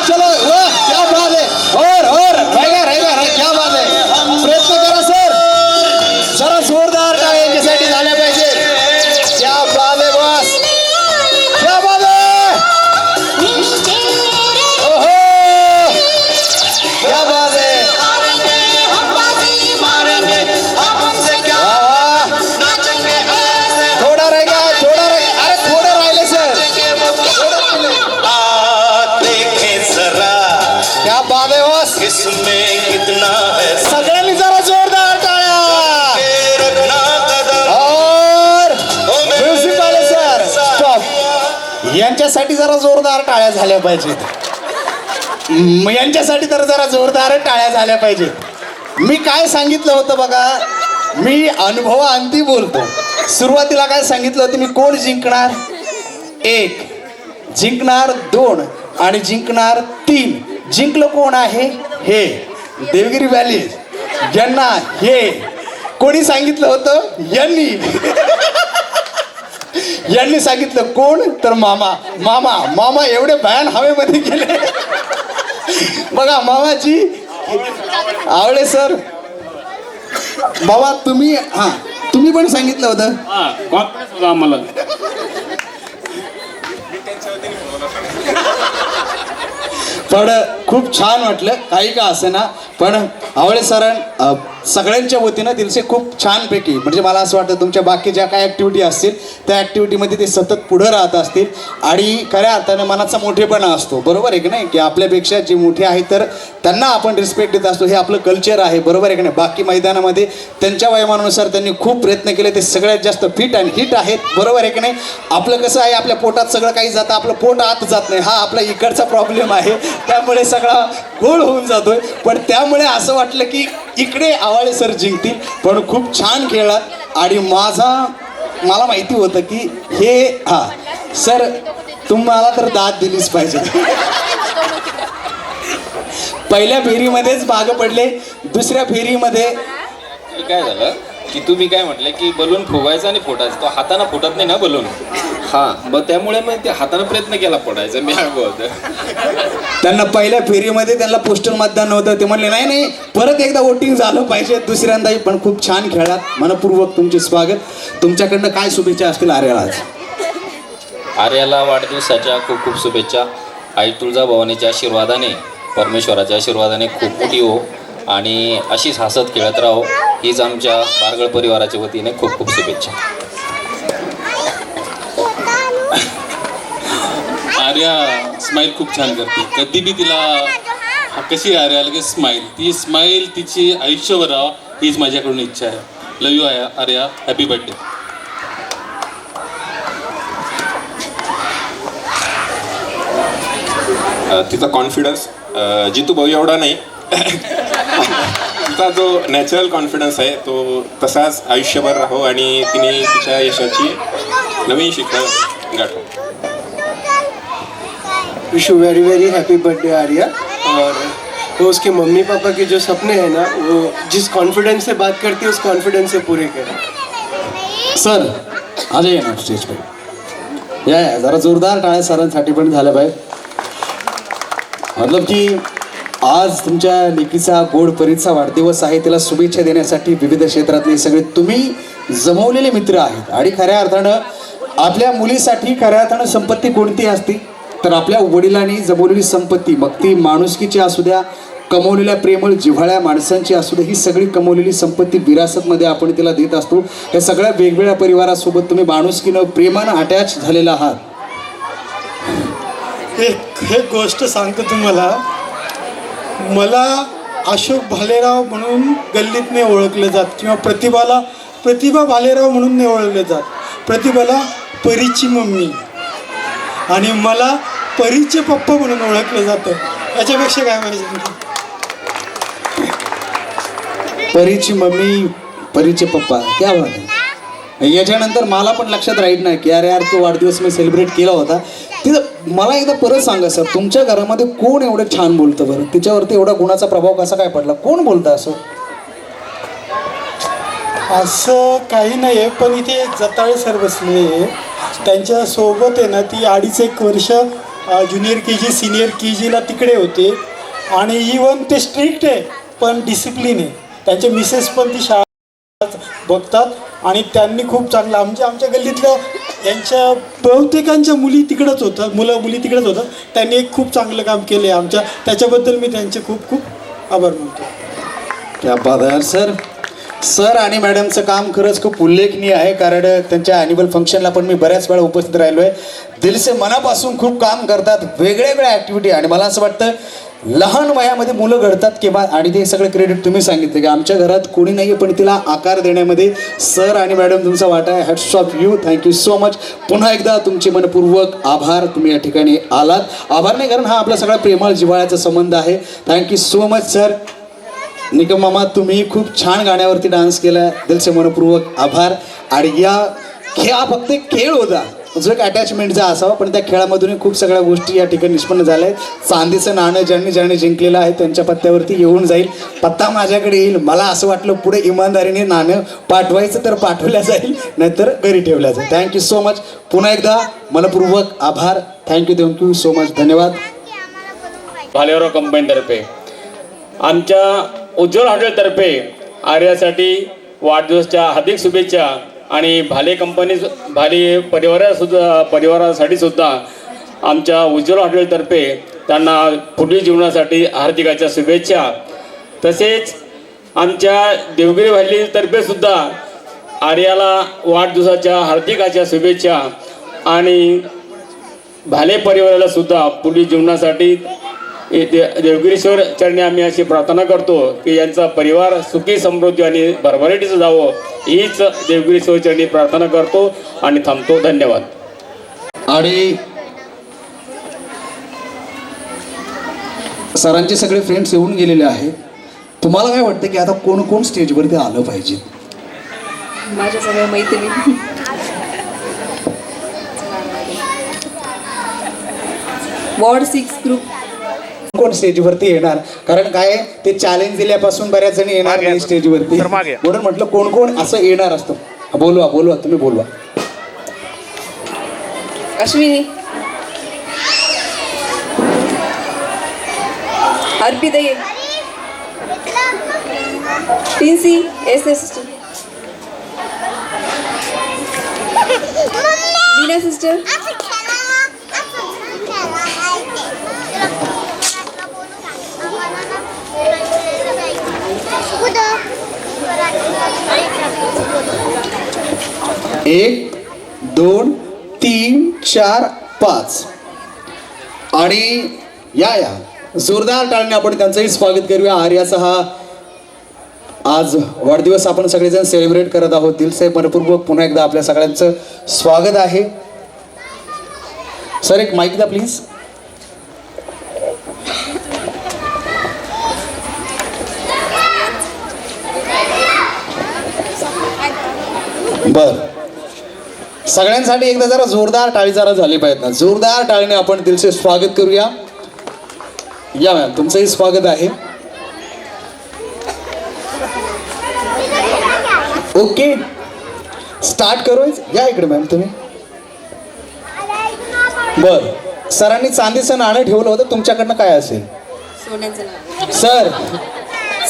[SPEAKER 3] चलो. वाह, क्या बात है. और रह गया. क्या बात है. प्रयत्न करा सर. जरा जोरदार टाळ्या यांच्यासाठी झाल्या पाहिजे. क्या बात है बॉस. क्या बात है. ओहो, क्या बात है. थोड़ा रह गया. अरे थोडं राहिले सर. क्या बात है बॉस. सगळ्यांनी जरा जोरदार टाळ्या. और म्युझिक वाले सर स्टॉप. यांच्यासाठी जरा जोरदार टाळ्या झाल्या पाहिजेत. यांच्यासाठी तर जरा जोरदार टाळ्या झाल्या पाहिजेत. मी काय सांगितलं होतं बघा, मी अनुभवाअंती बोलतो. सुरुवातीला काय सांगितलं होतं मी, कोण जिंकणार 1, जिंकणार 2 आणि जिंकणार 3. जिंकलं कोण आहे, हे देवगिरी व्हॅली. ज्यांना हे कोणी सांगितलं होतं, यांनी सांगितलं. कोण तर मामा एवढे भयान हवेमध्ये गेले. बघा मामाची. आवडे सर. बाबा तुम्ही पण सांगितलं होतं.
[SPEAKER 5] कॉन्फिडन्स होता आम्हाला.
[SPEAKER 3] पण खूप छान वाटलं, काही का असेना. पण आवळे सरां सगळ्यांच्या वतीनं दिलसे खूप छानपैकी, म्हणजे मला असं वाटतं तुमच्या बाकी ज्या काय ॲक्टिव्हिटी असतील त्या ॲक्टिव्हिटीमध्ये ते सतत पुढं राहत असतील. आणि खऱ्या अर्थाने मनाचा मोठेपणा असतो, बरोबर आहे की नाही, की आपल्यापेक्षा जे मोठे आहेत तर त्यांना आपण रिस्पेक्ट देत असतो. हे आपलं कल्चर आहे, बरोबर आहे की नाही. बाकी मैदानामध्ये त्यांच्या वयोमानानुसार त्यांनी खूप प्रयत्न केले, ते सगळ्यात जास्त फिट अँड हिट आहेत, बरोबर आहे की नाही. आपलं कसं आहे, आपल्या पोटात सगळं काही जातं, आपलं पोट आत जात नाही. हा आपला इकडचा प्रॉब्लेम आहे, त्यामुळे सगळा गोळ होऊन जातोय. पण त्यामुळे असं वाटलं की इकडे आवाळे सर जिंकतील, पण खूप छान खेळलात. आणि मला माहिती होतं की हे सर तुम्हाला तर दाद दिलीच पाहिजे. पहिल्या फेरीमध्येच मागं पडले, दुसऱ्या फेरीमध्ये
[SPEAKER 9] काय झालं की तुम्ही काय म्हटलं की बलून फुगायचा आणि फोडायचा, तो हाताने फुटत नाही ना बलून. मग त्यामुळे मग ते हाताने प्रयत्न केला फोडायचा. मी
[SPEAKER 3] त्यांना पहिल्या फेरीमध्ये त्यांना पोस्टल मतदान नव्हतं, ते म्हणले नाही परत एकदा वोटिंग झालं पाहिजे दुसऱ्यांदाही. पण खूप छान खेळात, मनपूर्वक तुमचे स्वागत. तुमच्याकडनं काय शुभेच्छा असतील आर्याला?
[SPEAKER 9] आर्याला वाढदिवसाच्या खूप खूप शुभेच्छा. आई तुळजाभवानीच्या आशीर्वादाने, परमेश्वराच्या आशीर्वादाने खूप मोठी हो आणि अशीच हसत खेळत राहो, हीच आमच्या बारगळ परिवाराच्या वतीने खूप खूप शुभेच्छा.
[SPEAKER 12] आर्या स्माईल खूप छान करते. कधी बी तिला कशी आर्या लगेच स्माईल, ती स्माईल तिची आयुष्यभर राहावं हीच माझ्याकडून इच्छा आहे. लव यू आर्या, हॅपी बर्थडे.
[SPEAKER 13] तिचा कॉन्फिडन्स जितू भाऊ एवढा नाही, तिचा जो नॅचरल कॉन्फिडन्स आहे तो तसाच आयुष्यभर राहो आणि तिने तिच्या यशाची नवीन शिखर गाठो.
[SPEAKER 14] Wish you very very happy birthday Arya. और वो उसके मम्मी पापा के जो सपने हैं ना, वो जिस कॉन्फिडेंस से बात करती है उस कॉन्फिडेंस से पूरे करें.
[SPEAKER 3] सर आ जाइए ना स्टेज पे. या जरा जोरदार टाळ्या सरांसाठी पण झाल्या पाहिजे. मतलब की आज तुमच्या लेकीचा गोड परीचा वाढदिवस आहे, तिला शुभेच्छा देण्यासाठी विविध क्षेत्रातले सगळे तुम्ही जमवलेले मित्र आहेत. आणि खऱ्या अर्थानं आपल्या मुलीसाठी खऱ्या अर्थानं संपत्ती कोणती असते तर आपल्या वडिलांनी जमवलेली संपत्ती, मग ती माणुसकीची असू द्या, कमवलेल्या प्रेमळ जिव्हाळ्या माणसांची असू द्या, ही सगळी कमवलेली संपत्ती विरासतमध्ये आपण तिला देत असतो. या सगळ्या वेगवेगळ्या परिवारासोबत तुम्ही माणुसकीनं प्रेमानं अटॅच झालेला आहात.
[SPEAKER 7] एक गोष्ट सांगतो तुम्हाला, मला अशोक भालेराव म्हणून गल्लीत नाही ओळखलं जात किंवा प्रतिभा भालेराव म्हणून नाही ओळखलं जात. प्रतिभाला परीची मम्मी आणि मला परीचे पप्पा म्हणून ओळखलं जातं. याच्यापेक्षा काय पाहिजे?
[SPEAKER 3] परीची मम्मी परीचे पप्पा, क्या बात आहे. याच्यानंतर मला पण लक्षात राहील नाही की अरे यार तो वाढदिवस मी सेलिब्रेट केला होता. तिथं मला एकदा परत सांगा सर, तुमच्या घरामध्ये कोण एवढं छान बोलतं बरं? तिच्यावरती एवढा गुणाचा प्रभाव कसा काय पडला? कोण बोलतं असं?
[SPEAKER 7] असं काही नाही आहे, पण इथे जताळे सर बसले, त्यांच्यासोबत आहे ना ती 2.5 वर्ष ज्युनियर KG सिनियर KGला तिकडे होते. आणि इवन ते स्ट्रिक्ट आहे पण डिसिप्लिन आहे. त्यांचे मिसेस पण ती शाळा बघतात आणि त्यांनी खूप चांगलं आमच्या गल्लीतल्या यांच्या बहुतेकांच्या मुली तिकडंच होतं, मुली तिकडंच होतं. त्यांनी एक खूप चांगलं काम केले आमच्या, त्याच्याबद्दल मी त्यांचे खूप खूप आभार मानतो.
[SPEAKER 3] क्या बात आहे सर. सर आणि मॅडमचं काम खरंच खूप उल्लेखनीय आहे, कारण त्यांच्या ॲन्युअल फंक्शनला पण मी बऱ्याच वेळा उपस्थित राहिलो आहे. दिलसे मनापासून खूप काम करतात, वेगळ्या ॲक्टिव्हिटी. आणि मला असं वाटतं लहान वयामध्ये मुलं घडतात किंवा, आणि ते सगळं क्रेडिट तुम्ही सांगितलं की आमच्या घरात कोणी नाही आहे पण तिला आकार देण्यामध्ये सर आणि मॅडम तुमचा वाटा आहे. Hats off you, thank you so much. पुन्हा एकदा तुमचे मनपूर्वक आभार, तुम्ही या ठिकाणी आलात. आभार नाही, कारण हा आपला सगळा प्रेमळ जिव्हाळ्याचा संबंध आहे. Thank you so much sir. Nikam मामा, तुम्ही खूप छान गाण्यावरती डान्स केला, दिलसे मनपूर्वक आभार. आणि हा फक्त एक खेळ होता, जो एक अटॅचमेंटचा असावा, पण त्या खेळामधूनही खूप सगळ्या गोष्टी या ठिकाणी निष्पन्न झाल्या आहेत. चांदीचं नाणं ज्यांनी जिंकलेलं आहे त्यांच्या पत्त्यावरती येऊन जाईल, पत्ता माझ्याकडे येईल. मला असं वाटलं पुढे इमानदारीने नाणं पाठवायचं तर पाठवल्या जाईल, नाहीतर घरी ठेवल्या जाईल. Thank you so much. पुन्हा एकदा मनपूर्वक आभार. Thank you so much. धन्यवाद.
[SPEAKER 5] भालेराव कंपनीतर्फे, आमच्या उज्ज्वल हॉटेलतर्फे आर्यासाठी वाढदिवसाच्या हार्दिक शुभेच्छा. आणि भाले परिवारासाठी सुद्धा आमच्या उज्ज्वल हॉटेलतर्फे त्यांना पुढील जीवनासाठी हार्दिकाच्या शुभेच्छा. तसेच आमच्या देवगिरी व्हॅलीतर्फे सुद्धा आर्याला वाढदिवसाच्या हार्दिकाच्या शुभेच्छा. आणि भाले परिवाराला सुद्धा पुढील जीवनासाठी देवगिरीश्वर चरणी आम्ही अशी प्रार्थना करतो की यांचा परिवार सुखी समृद्धी आणि भरभराटीचं जावं, हीच देवगिरीश्वर चरणी प्रार्थना करतो आणि थांबतो. धन्यवाद.
[SPEAKER 3] आणि सरांचे सगळे फ्रेंड्स येऊन गेलेले आहेत. तुम्हाला काय वाटतं की आता कोण कोण स्टेजवरती आलं पाहिजे?
[SPEAKER 8] माझ्या सगळ्या मैत्रिणी. वॉर्ड 6 ग्रुप
[SPEAKER 3] कोण स्टेजवरती येणार? कारण काय ते चॅलेंज दिल्यापासून बऱ्याच जणी येणार नाही स्टेजवरती, म्हणून म्हटलं कोण कोण असं येणार असतं. बोलवा तुम्ही बोलवा.
[SPEAKER 8] अश्विनी, अर्पिता, टिन्सी, SS, वीणा सिस्टर,
[SPEAKER 3] एक 2 3 4 5 आणि या जोरदार टाळणे आपण त्यांचंही स्वागत करूया. आर्याचा हा आज वाढदिवस आपण सगळेजण सेलिब्रेट करत आहोत. दिलसे मनपूर्वक पुन्हा एकदा आपल्या सगळ्यांचं स्वागत आहे. सर एक माईक द्या प्लीज. बर, सगळ्यांसाठी एकदा जरा जोरदार टाळी जरा झाली पाहिजे ना. जोरदार टाळीने आपण दिलसे स्वागत करूया. या मॅम, तुमचंही स्वागत आहे. ओके, स्टार्ट करू. या इकडे मॅम तुम्ही. बर, सरांनी चांदीचं नाणं ठेवलं होतं, तुमच्याकडनं काय असेल? सर,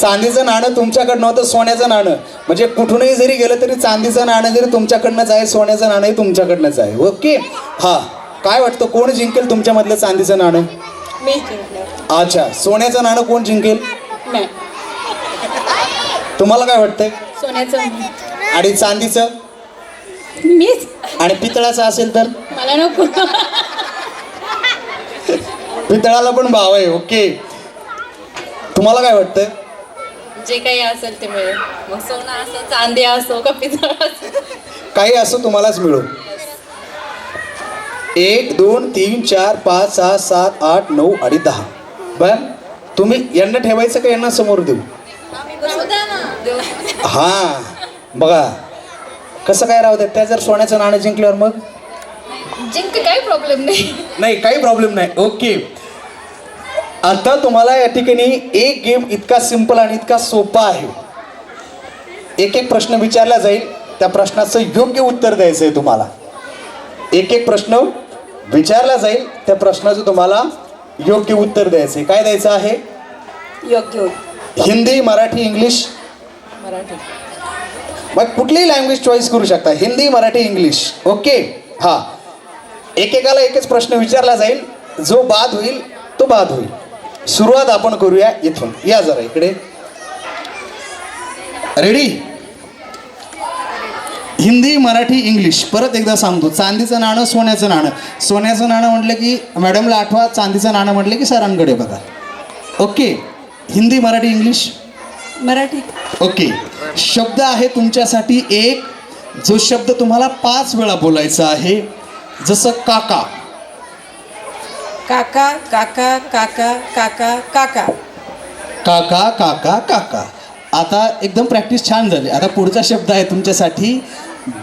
[SPEAKER 3] चांदीचं नाणं तुमच्याकडनं होतं, सोन्याचं नाणं. म्हणजे कुठूनही जरी गेलं तरी चांदीचं नाणं जरी तुमच्याकडनंच आहे, सोन्याचं नाणंही तुमच्याकडनंच आहे. ओके, हा, काय वाटतं कोण जिंकेल तुमच्यामधलं चांदीचं नाणं?
[SPEAKER 10] मी.
[SPEAKER 3] अच्छा, सोन्याचं नाणं कोण जिंकेल? तुम्हाला काय वाटतंय?
[SPEAKER 10] सोन्याचं.
[SPEAKER 3] आणि चांदीचं?
[SPEAKER 10] मीच.
[SPEAKER 3] आणि पितळाचं असेल तर?
[SPEAKER 10] मला नको.
[SPEAKER 3] पितळाला पण भाव आहे. ओके, तुम्हाला काय वाटतंय?
[SPEAKER 10] जे काही असेल ते मिळेल. मग सोनं असो, चांदी असो का पितळ असो,
[SPEAKER 3] काही असो तुम्हालाच मिळो. 1 2 3 4 5 6 7 8 9 आणि 10. बर, तुम्ही यांना ठेवायचं का यांना समोर देऊ? हा, बघा कसं काय राहू द्या. त्या जर सोन्याचं नाणं जिंकल्यावर मग
[SPEAKER 10] काही प्रॉब्लेम नाही.
[SPEAKER 3] नाही, काही प्रॉब्लेम नाही. ओके, आता तुम्हाला या ठिकाणी एक गेम इतका सिंपल आणि इतका सोपा आहे. एक एक प्रश्न विचारला जाईल, त्या प्रश्नाचं योग्य उत्तर द्यायचं आहे तुम्हाला. एक एक प्रश्न विचारला जाईल, त्या प्रश्नाचं तुम्हाला योग्य उत्तर द्यायचं आहे. काय द्यायचं आहे?
[SPEAKER 10] योग्य.
[SPEAKER 3] हिंदी, मराठी, इंग्लिश?
[SPEAKER 10] मराठी.
[SPEAKER 3] मग कुठलीही लँग्वेज चॉईस करू शकता, हिंदी, मराठी, इंग्लिश. ओके, हा, एकेकाला एकच प्रश्न विचारला जाईल, जो बाद होईल तो बाद होईल. सुरुवात आपण करूया इथून. या जरा इकडे. रेडी? हिंदी, मराठी, इंग्लिश. परत एकदा सांगतो, चांदीचं नाणं, सोन्याचं नाणं. सोन्याचं नाणं म्हटलं की मॅडमला आठवा, चांदीचं नाणं म्हटलं की सरांकडे बघा. Okay, Hindi, Marathi, English?
[SPEAKER 10] Marathi.
[SPEAKER 3] Okay, शब्द आहे तुमच्यासाठी एक, जो शब्द तुम्हाला 5 वेळा बोलायचा आहे. जसं काका.
[SPEAKER 10] काका, काका, काका, काका, काका.
[SPEAKER 3] काका, काका, काका. आता एकदम प्रॅक्टिस छान झाली. आता पुढचा शब्द आहे तुमच्यासाठी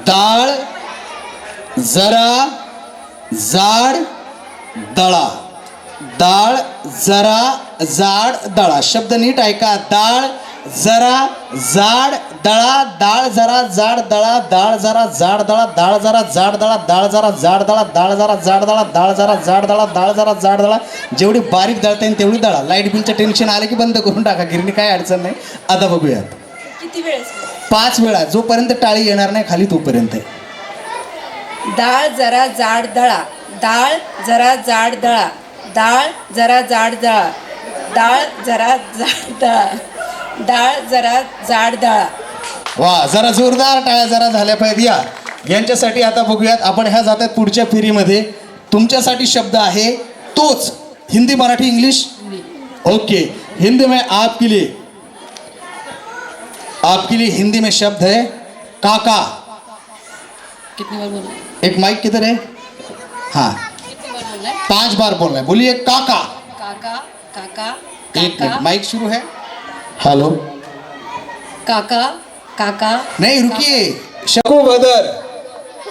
[SPEAKER 3] डाळ, जरा, जाड, दळा. डाळ, जरा, जाड, दळा. शब्द नीट ऐका. डाळ, जरा, जाड, दळा. डाळ, जरा, जाड, दळा. डाळ, जरा, जाड, दळा. डाळ, जरा, जाड, दळा. डाळ, जरा, जाड, दळा. डाळ, जरा, जाड, दळा. डाळ, जरा, जाड, दळा. डाळ, जरा, जाड, दळा. जेवढी बारीक दळता येईल तेवढी दळा. लाईट बिलचं टेन्शन आलं की बंद करून टाका, गिरणी काय अडचण नाही. आता बघूयात.
[SPEAKER 10] किती वेळेस?
[SPEAKER 3] 5 वेळा, जोपर्यंत टाळी येणार नाही खाली तोपर्यंत.
[SPEAKER 10] डाळ जरा जाड दळा. डाळ जरा जाड दळा. डाळ जरा जाड दळा. डाळ जरा जाड दळा. डाळ जरा जाड दळा.
[SPEAKER 3] वा, जरा जोरदार टाळ्या जरा झाल्या पाहिजे. या यांच्यासाठी आता बघूयात आपण. ह्या जातात पुढच्या फेरीमध्ये. तुमच्यासाठी शब्द आहे तोच. हिंदी, मराठी, इंग्लिश? ओके, हिंदी में आपके लिए हिंदी में शब्द है काका.
[SPEAKER 10] कितनी बार बोला?
[SPEAKER 3] एक माइक किधर है? हाँ, 5 बार बोलना है. बोलिए काका.
[SPEAKER 10] काका, काका,
[SPEAKER 3] एक मिनट, माइक शुरू है. हेलो.
[SPEAKER 10] काका, काका.
[SPEAKER 3] नहीं, रुकिए. शकू भदर.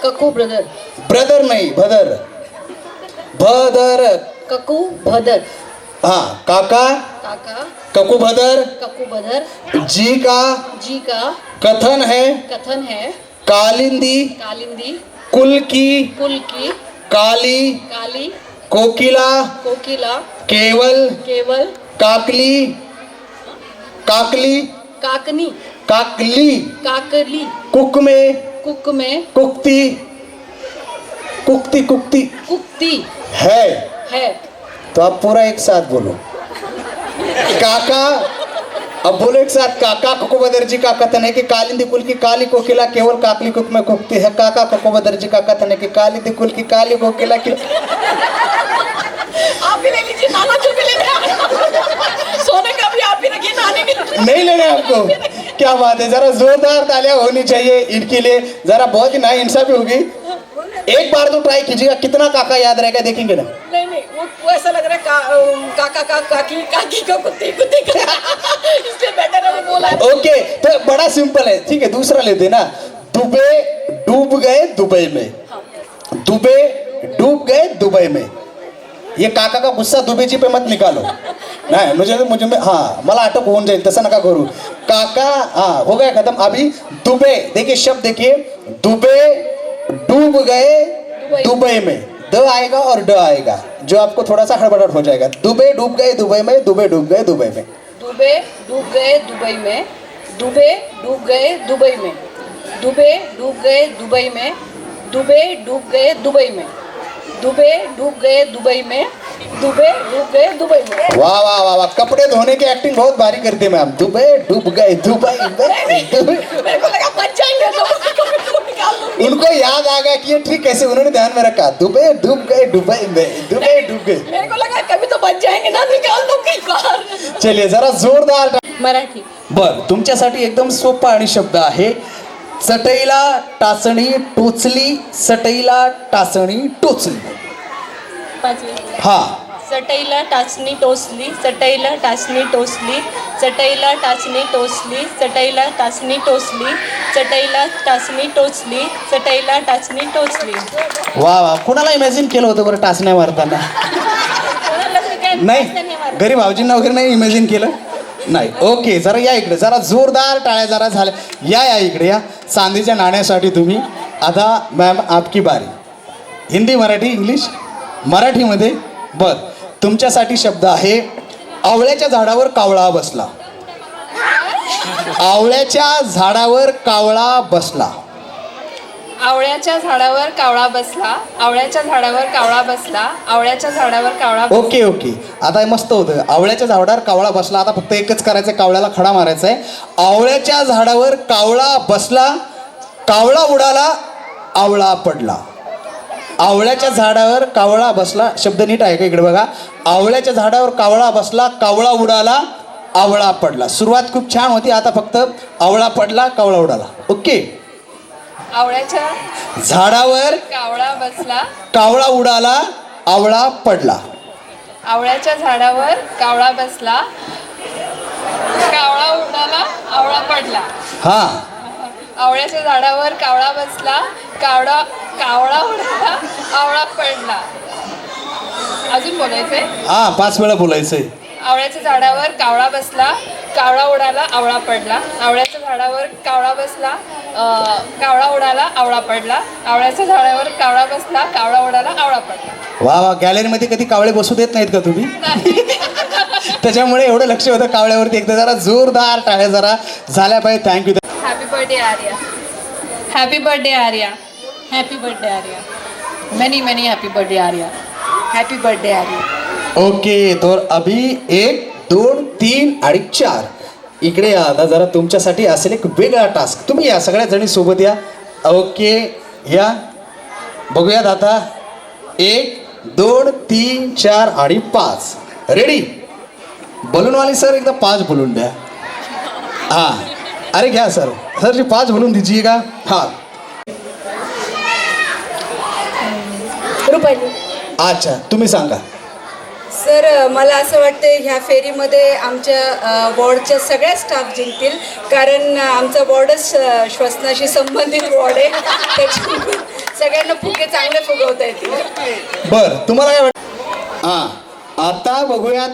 [SPEAKER 10] ककू ब्रदर.
[SPEAKER 3] ब्रदर नहीं, भदर. भदर.
[SPEAKER 10] ककू भदर.
[SPEAKER 3] हाँ, काका,
[SPEAKER 10] काका,
[SPEAKER 3] ककू भदर.
[SPEAKER 10] ककू भदर.
[SPEAKER 3] जी का कथन है कालिंदी
[SPEAKER 10] कालिंदी.
[SPEAKER 3] कुल की काली
[SPEAKER 10] काली.
[SPEAKER 3] कोकिला केवल काकली
[SPEAKER 10] काकनी.
[SPEAKER 3] काकली कुक में कुकती है. तो आप पूरा एक साथ बोलो. काका, अब बोलो एक साथ. काका ककोबदर जी का कथन है कि कालिंदी कुल की काली कोकिला केवल काकली कुक में कुकती है. काका ककोबदर जी का कथन है कि कालिंदी कुल की काली कोकिला
[SPEAKER 10] आप ही ले लीजिए, नाना जो भी लेने सोने का भी आप ही रखिए, नानी भी
[SPEAKER 14] नहीं लेना है आपको? क्या बात है, जरा जोरदार तालियां होनी चाहिए इनके लिए, जरा बहुत ही नाइंसाफी होगी। एक बार तो ट्राई कीजिएगा, कितना काका याद रहेगा देखेंगे ना।
[SPEAKER 10] नहीं वो ऐसा लग रहा है काका का काकी काकी का कुत्ते कुत्ते का इसलिए बेटर है वो बोला।
[SPEAKER 14] ओके, तो बड़ा सिंपल है, ठीक है, दूसरा लेते ना। दुबे डूब गए दुबई में, दुबे डूब गए दुबई में। ये काका का गुस्सा दुबेजी पे मत निकालो, नाही मुझे हाँ मला अटक होऊन जाईल, तसं नका करू काका। हाँ हो गया खत्म। अभी दुबे, देखिए शब्द देखिए, दुबे डूब गए दुबई में, द आएगा और ड आएगा जो आपको थोड़ा सा हड़बड़ाहट हो जाएगा। दुबे डूब गए दुबई में, दुबे डूब गए दुबई में,
[SPEAKER 10] दुबे डूब गए दुबई में, दुबे डूब गए दुबई में, दुबे डूब गए दुबई में, दुबे डूब गए दुबई में, दुबे डूब गए दुबई में, दुबे डूब गए दुबई में।
[SPEAKER 14] वाह वाह वाह वाह, कपड़े धोने की एक्टिंग बहुत भारी करते हैं मैम। दुबे डूब गए दुबई में,
[SPEAKER 10] मेरे को लगा बच जाएंगे तो निकाल दूंगी।
[SPEAKER 14] उनको याद आ गया कि ये ट्रिक कैसे, उन्होंने ध्यान में रखा। दुबे डूब गए दुबई में, दुबे डूब गए।
[SPEAKER 10] मेरे को लगा कभी तो बच जाएंगे ना, निकाल दूंगी बाहर।
[SPEAKER 14] चलिए जरा जोरदार
[SPEAKER 8] मराठी.
[SPEAKER 3] बर, तुमच्यासाठी एकदम सोपा आणि शब्द आहे. चटईला टाचणी टोचली, चटईला टाचणी टोचली. हा,
[SPEAKER 8] चटईला टाचणी टोचली, चटईला टाचणी टोचली, चटईला टाचणी टोचली, चटईला टाचणी टोचली, चटईला टाचणी टोचली, चटईला टाचणी टोचली.
[SPEAKER 14] वा वा, कुणाला इमॅजिन केलं होतं बरं टाचण्या मारताना? नाही, घरी भाऊजींना वगैरे नाही इमॅजिन केलं? नाही. ओके, जरा या इकडे, जरा जोरदार टाळ्या जरा झाल्या. या इकडे या, चांदीच्या नाण्यासाठी तुम्ही. आता मॅम आपकी बारी. हिंदी मराठी इंग्लिश? मराठीमध्ये. बर, तुमच्यासाठी शब्द आहे आवळ्याच्या झाडावर कावळा बसला. आवळ्याच्या झाडावर कावळा बसला.
[SPEAKER 8] आवळ्याच्या झाडावर कावळा बसला, आवळ्याच्या झाडावर कावळा बसला, आवळ्याच्या झाडावर कावळा बसला.
[SPEAKER 14] ओके ओके, आता हे मस्त होतं. आवळ्याच्या झाडावर कावळा बसला. आता फक्त एकच करायचं, कावळ्याला खडा मारायचा आहे. आवळ्याच्या झाडावर कावळा बसला, कावळा उडाला, आवळा पडला. आवळ्याच्या झाडावर कावळा बसला, शब्द नीट आहे का इकडे बघा. आवळ्याच्या झाडावर कावळा बसला, कावळा उडाला, आवळा पडला. सुरुवात खूप छान होती. आता फक्त आवळा पडला, कावळा उडाला. ओके.
[SPEAKER 8] आवळ्याच्या
[SPEAKER 14] झाडावर
[SPEAKER 8] कावळा बसला,
[SPEAKER 14] कावळा उडाला, आवळा पडला.
[SPEAKER 8] आवळ्याच्या झाडावर कावळा बसला, कावळा उडाला, आवळा पडला.
[SPEAKER 14] हा,
[SPEAKER 8] आवळ्याच्या झाडावर कावळा बसला, कावळा उडाला, आवळा पडला. अजून बोलायचंय?
[SPEAKER 14] हा, 5 वेळा बोलायचंय.
[SPEAKER 8] आवळ्याच्या झाडावर कावळा बसला, कावळा उडाला, आवळा पडला. आवळ्याच्या झाडावर कावळा बसला, कावळा उडाला, आवळा पडला. आवळ्याच्या झाडावर कावळा बसला, कावळा उडाला, आवळा पडला.
[SPEAKER 14] वा वा, गॅलरीमध्ये कधी कावळे बसू देत नाहीत का तुम्ही? त्याच्यामुळे एवढं लक्ष होतं कावळ्यावरती. एकदा जरा जोरदार टाळ्या जरा झाल्या पाहिजे. Thank you.
[SPEAKER 8] Happy birthday Arya. Happy birthday Arya. Happy birthday Arya. Many many happy birthday Arya. Happy birthday Arya.
[SPEAKER 14] Okay, तर अभी 1 2 3 आणि 4 इकडे या. आता जरा तुमच्यासाठी असेल एक वेगळा टास्क. तुम्ही या, सगळ्या जणी सोबत या. ओके, या बघूयात आता. 1 2 3 4 आणि 5. रेडी? बलूनवाले सर एकदा 5 बलून द्या. हाँ, अरे घ्या सर, सर जी 5 बलून दीजिएगा. हाँ,
[SPEAKER 10] रुपाली.
[SPEAKER 14] अच्छा, तुम्ही सांगा.
[SPEAKER 10] सर, मला असं वाटतं ह्या फेरीमध्ये आमच्या वॉर्डच्या सगळ्या स्टाफ जिंकतील, कारण आमचा वॉर्डच श्वसनाशी संबंधित वॉर्ड आहे. त्याच्यामुळे सगळ्यांना फुगे चांगले फुगवता येतील.
[SPEAKER 14] बर, तुम्हाला काय वाटतं? हां, आता बघूयात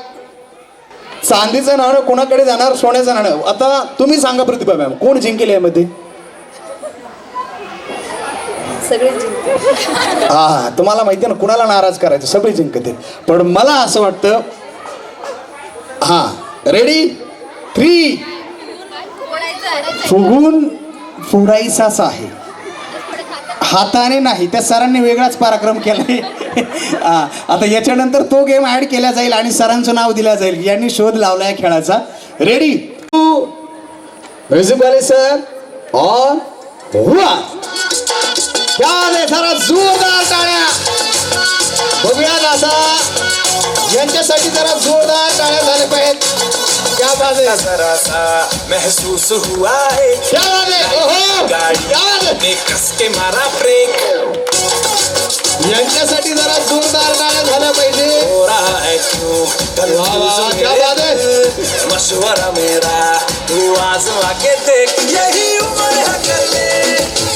[SPEAKER 14] चांदीचं नाणं कोणाकडे जाणार, सोन्याचं नाणं. आता तुम्ही सांगा प्रतिभा मॅम, कोण जिंकेल यामध्ये?
[SPEAKER 10] सगळे जिंकतील.
[SPEAKER 14] हा, तुम्हाला माहिती आहे ना कुणाला नाराज करायचं, सगळे जिंकतील. पण मला असं वाटतं, हां रेडी 3 फुगून फोडायचाच आहे, हाताने नाही. त्या सरांनी वेगळाच पराक्रम केलाय. आता याच्यानंतर तो गेम ऍड केला जाईल आणि सरांचं नाव दिलं जाईल. यांनी शोध लावलाय खेळाचा. रेडी? म्युझिक वाले सर ऑन हुआ. क्या जरा जोरदार टाळ्या. बघूया आता यांच्यासाठी जरा जोरदार टाळ्या झाल्या पाहिजेत. क्या बात है,
[SPEAKER 6] जरा सा महसूस हुआ है,
[SPEAKER 14] क्या बात है, ओहो,
[SPEAKER 6] गाड़ी ने कस के मारा ब्रेक,
[SPEAKER 14] यांच्यासाठी जरा जोरदार टाळ्या झाल्या पाहिजे.
[SPEAKER 6] हो रहा है क्यों कंफ्यूज
[SPEAKER 14] क्या बात है,
[SPEAKER 6] मशवरा मेरा तू आजमा के देख, यही उम्र है कर ले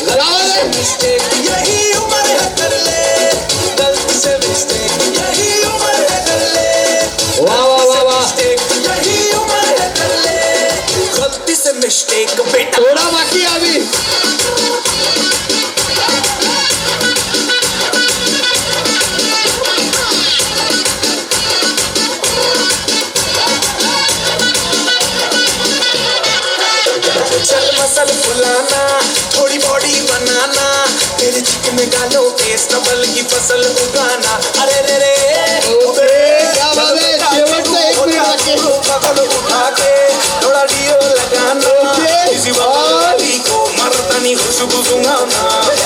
[SPEAKER 6] गलती से मिस्टेक, यही उम्र है कर ले गलती से मिस्टेक, यही उम्र है कर ले
[SPEAKER 14] वाह वाह वाह वाह,
[SPEAKER 6] मिस्टेक, यही उम्र है कर ले गलती से मिस्टेक बेटा.
[SPEAKER 14] थोडा बाकी आहे अभी.
[SPEAKER 6] चल मसल फुलाना, थोड़ी बॉडी बनाना, तेरे चिकने गालों पे स्टबल की फसल उगाना. अरे रे रे
[SPEAKER 14] क्या बात है, शेवटचा 1 मिनिट बाकी आहे.
[SPEAKER 6] पकड़ उठा के थोड़ा डियो लगाना, किसी वाली को मर्दानी खुशबू सुंघाना.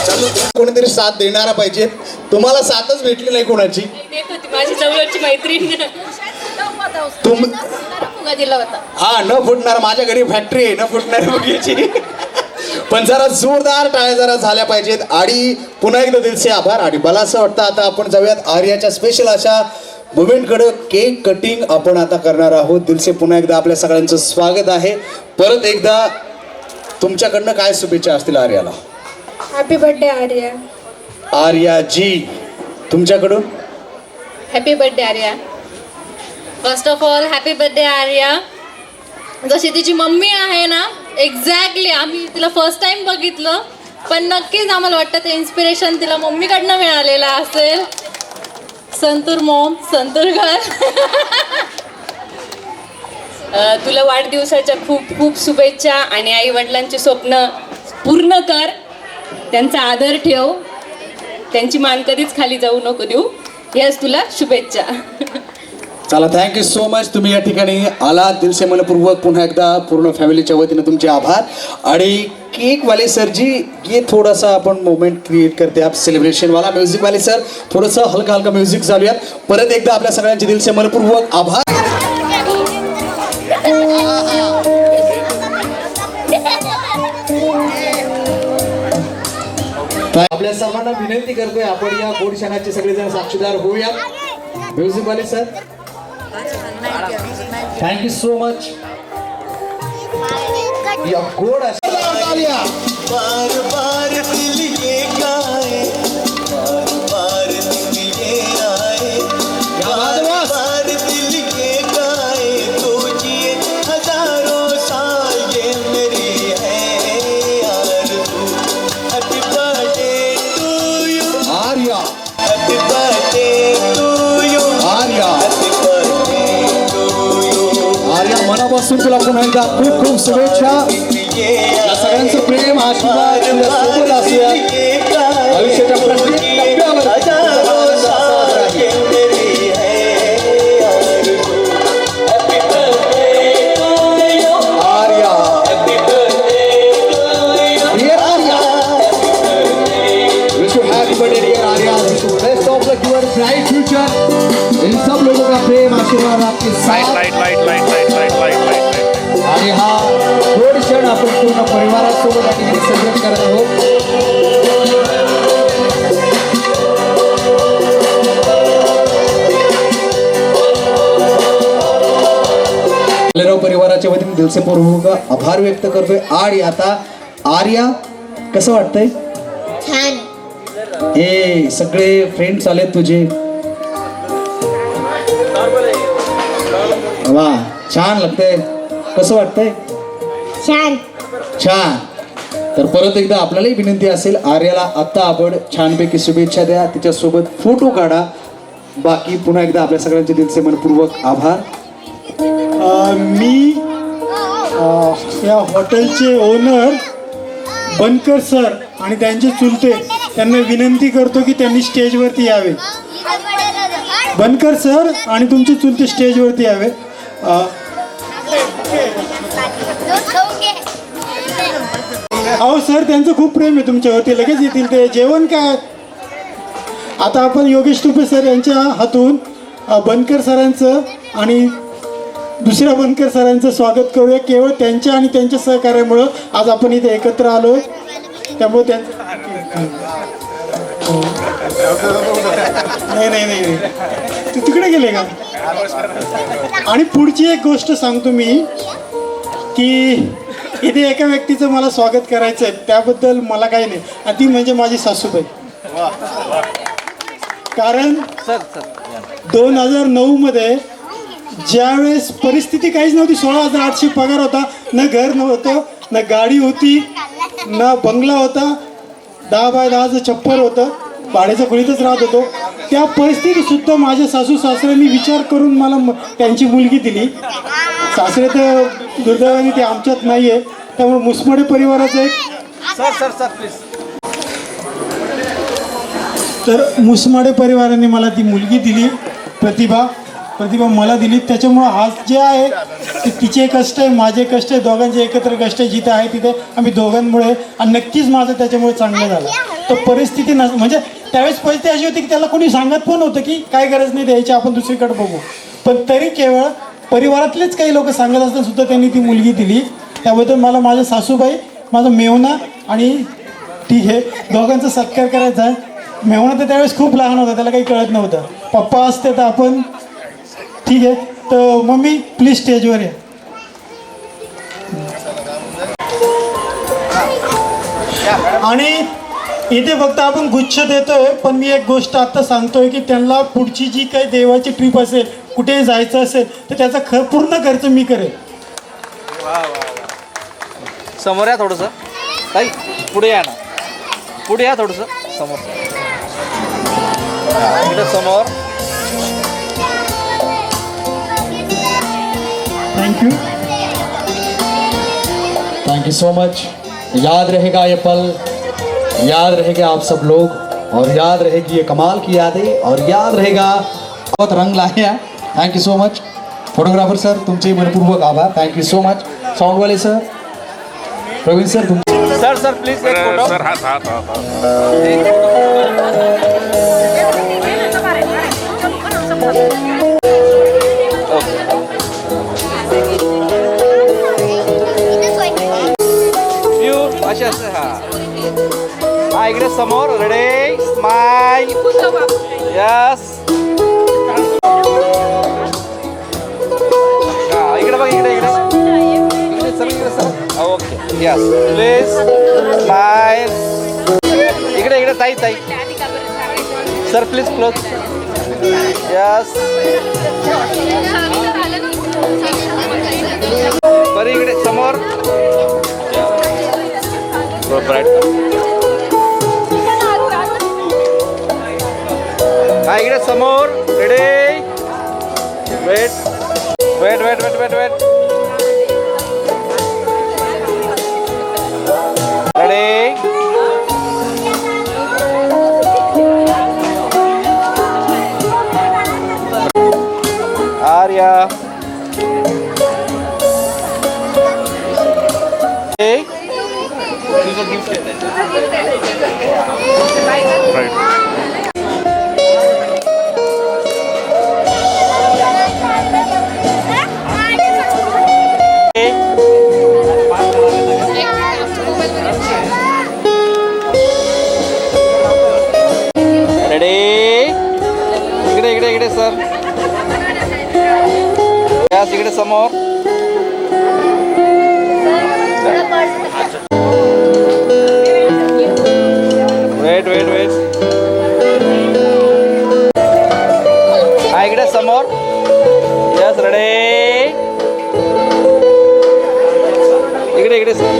[SPEAKER 6] चलो
[SPEAKER 14] कोणीतरी साथ देणारा पाहिजे. तुम्हाला साथच भेटली नाही कोणाची.
[SPEAKER 8] माझी जवळची मैत्रीण
[SPEAKER 14] तुम
[SPEAKER 8] फुगा दिला होता.
[SPEAKER 14] हा, न फुटणार, माझ्या घरी फॅक्टरी आहे न फुटणारी मुलीची. पण जरा जोरदार टाळ्या जरा झाल्या पाहिजेत. आणि पुन्हा एकदा दिलसे आभार. आणि मला असं वाटतं आता आपण जाऊयात आर्याच्या स्पेशल अशा मुवमेंटकडं. केक कटिंग आपण आता करणार आहोत. दिलसे पुन्हा एकदा आपल्या सगळ्यांचं स्वागत आहे. परत एकदा तुमच्याकडनं काय शुभेच्छा असतील आर्याला?
[SPEAKER 8] Happy birthday Arya.
[SPEAKER 14] आर्याजी तुमच्याकडून?
[SPEAKER 8] Happy birthday Arya. First of all happy birthday Arya. जशी तिची मम्मी आहे ना, एक्झॅक्टली आम्ही तिला फर्स्ट टाइम बघितलं, पण नक्कीच आम्हाला वाटतं ते इन्स्पिरेशन तिला मम्मीकडनं मिळालेलं असेल. संतूर मॉम, संतूर घर. तुला वाढदिवसाच्या खूप खूप शुभेच्छा आणि आई वडिलांची स्वप्न पूर्ण कर. त्यांचा आदर ठेव, त्यांची मान कधीच खाली जाऊ नको देऊ. याच तुला शुभेच्छा.
[SPEAKER 14] चला, थँक्यू सो मच. तुम्ही या ठिकाणी आलात, दिलसे मनपूर्वक पुन्हा एकदा पूर्ण फॅमिलीच्या वतीनं तुमचे आभार. आणि केक वाले सर जी, ये थोड़ा सा आपण मोमेंट क्रिएट करते आप सेलिब्रेशन वाला. म्युझिक वाले सर थोडंसं हलका हलका म्युझिक चालूयात. परत एकदा आपल्या सगळ्यांचे दिलसे मनपूर्वक आभार. आपल्या सर्वांना विनंती करतोय, आपण या गोड क्षणाचे सगळेजण साक्षीदार होऊया. म्युझिक वाले सर, थँक्यू सो मच. या गोड
[SPEAKER 6] बार बार दिल ये गाए, बार बार दिल ये आए, बार बार दिल ये गाए, तो जिए हजारों साल ये मेरी है आरज़ू. Happy birthday to you
[SPEAKER 14] Arya,
[SPEAKER 6] happy birthday to you
[SPEAKER 14] Arya,
[SPEAKER 6] happy birthday to you.
[SPEAKER 14] Arya, मनापासून तुला पुन्हा एकदा खूप खूप शुभेच्छा. या सगळ्यांचं प्रेम, आशीर्वाद तुझ्या सोबत असूया. आयुष्याच्या प्रत्येक टप्प्यावर Arya, dear Arya, wish you happy birthday dear Arya. Best of luck, your bright future. इन सब लोगों का प्रेम आशीर्वाद आपके साथ. आणि हा गोड क्षण आपण पूर्ण परिवारासोबत या ठिकाणी सेलिब्रेट करत आहोत. परिवाराच्या वतीने दिलसेपूर्वक आभार व्यक्त करतोय. आणि आता आर्या, कसं वाटतंय?
[SPEAKER 4] छान.
[SPEAKER 14] हे सगळे फ्रेंड्स आलेत तुझे, वा छान लागतंय. कसं वाटतंय?
[SPEAKER 4] छान.
[SPEAKER 14] छान. तर परत एकदा आपल्यालाही विनंती असेल, आर्याला आत्ता आपण छानपैकी शुभेच्छा द्या, तिच्यासोबत फोटो काढा. बाकी पुन्हा एकदा आपल्या सगळ्यांचे दिलसे मनपूर्वक आभार.
[SPEAKER 7] मी या हॉटेलचे ओनर बनकर सर आणि त्यांचे चुलते त्यांना विनंती करतो की त्यांनी स्टेजवरती यावे. बनकर सर आणि तुमचे चुलते स्टेजवरती यावे. अहो सर, त्यांचं खूप प्रेम आहे तुमच्यावरती, लगेच येतील ते. जेवण काय? आता आपण योगेश तुपे सर यांच्या हातून बनकर सरांचं आणि दुसऱ्या बनकर सरांचं स्वागत करूया. केवळ त्यांच्या आणि त्यांच्या सहकार्यामुळं आज आपण इथे एकत्र आलो. त्यामुळे त्यांचं नाही तू तिकडे गेले का? आणि पुढची एक गोष्ट सांगतो मी की इथे एका व्यक्तीचं मला स्वागत करायचं आहे, त्याबद्दल मला काही नाही, आणि ती म्हणजे माझी सासूबाई. कारण 2009 मध्ये ज्यावेळेस परिस्थिती काहीच नव्हती, 16,800 पगार होता, न घर नव्हतं, न गाडी होती, न बंगला होता, 10 बाय 10चं छप्पर होतं, भाड्याच्या खोलीतच राहत होतो. त्या परिस्थितीत सुद्धा माझ्या सासू सासऱ्यांनी विचार करून मला त्यांची मुलगी दिली. सासरे तर दुर्दैवाने ते आमच्यात नाही आहे, त्यामुळे मुसमडे परिवाराचं एक तर मुसमाडे परिवाराने मला ती मुलगी दिली, प्रतिभा मला दिली. त्याच्यामुळं आज जे आहे ते तिचे कष्ट आहे, माझे कष्ट आहे, दोघांचे एकत्र कष्ट आहे. जिथे आहे तिथे आम्ही दोघांमुळे, आणि नक्कीच माझं त्याच्यामुळे चांगलं झालं. तर परिस्थिती म्हणजे त्यावेळेस परिस्थिती अशी होती की त्याला कोणी सांगत पण होतं की काय गरज नाही द्यायची, आपण दुसरीकडे बघू, पण तरी केवळ परिवारातलेच काही लोक सांगत असताना सुद्धा त्यांनी ती मुलगी दिली. त्याबद्दल मला माझ्या सासूबाई, माझा मेवना आणि ठीक आहे दोघांचा सत्कार करायचा आहे. मेवना तर त्यावेळेस खूप लहान होता, त्याला काही कळत नव्हतं. पप्पा असते तर आपण ठीक आहे. तर मम्मी प्लीज स्टेजवर या. आणि इथे फक्त आपण गुच्छ देतोय, पण मी एक गोष्ट आता सांगतोय की त्यांना पुढची जी काही देवाची ट्रिप असेल, कुठे जायचं असेल, तर त्याचा पूर्ण खर्च मी करेन.
[SPEAKER 1] समोर या थोडंसं ताई, पुढे या ना, पुढे या थोडंसं समोर, इकडं समोर.
[SPEAKER 3] Thank you so much. याद रहेगा ये पल, याद रहेगा आप सब लोग, और याद रहेगी ये कमाल की यादें, और याद रहेगा बहुत रंग लाए हैं. Thank you so much. Photographer sir तुमचे मनपूर्वक आभार. Thank you so much. Sound वाले सर, प्रवीण सर, तुम
[SPEAKER 1] सर प्लीज एक फोटो.
[SPEAKER 13] सर हात
[SPEAKER 1] असे असते. हा इकडे समोर, रेडी, स्माइल, यस. इकडे बघ, इकडे sir. Okay, yes, please smile. इकडे ताई सर प्लीज क्लोज, यस. बरं इकडे समोर, ब्राईट. हा इकडे समोर, रेडी, वेट. रेडी, आर्या. तुझं गिफ्ट आहे. रेडी, इकडे सर, यस. इकडे समोर, वेट. हा इकडे समोर, यस. रेडी, इकडे sir.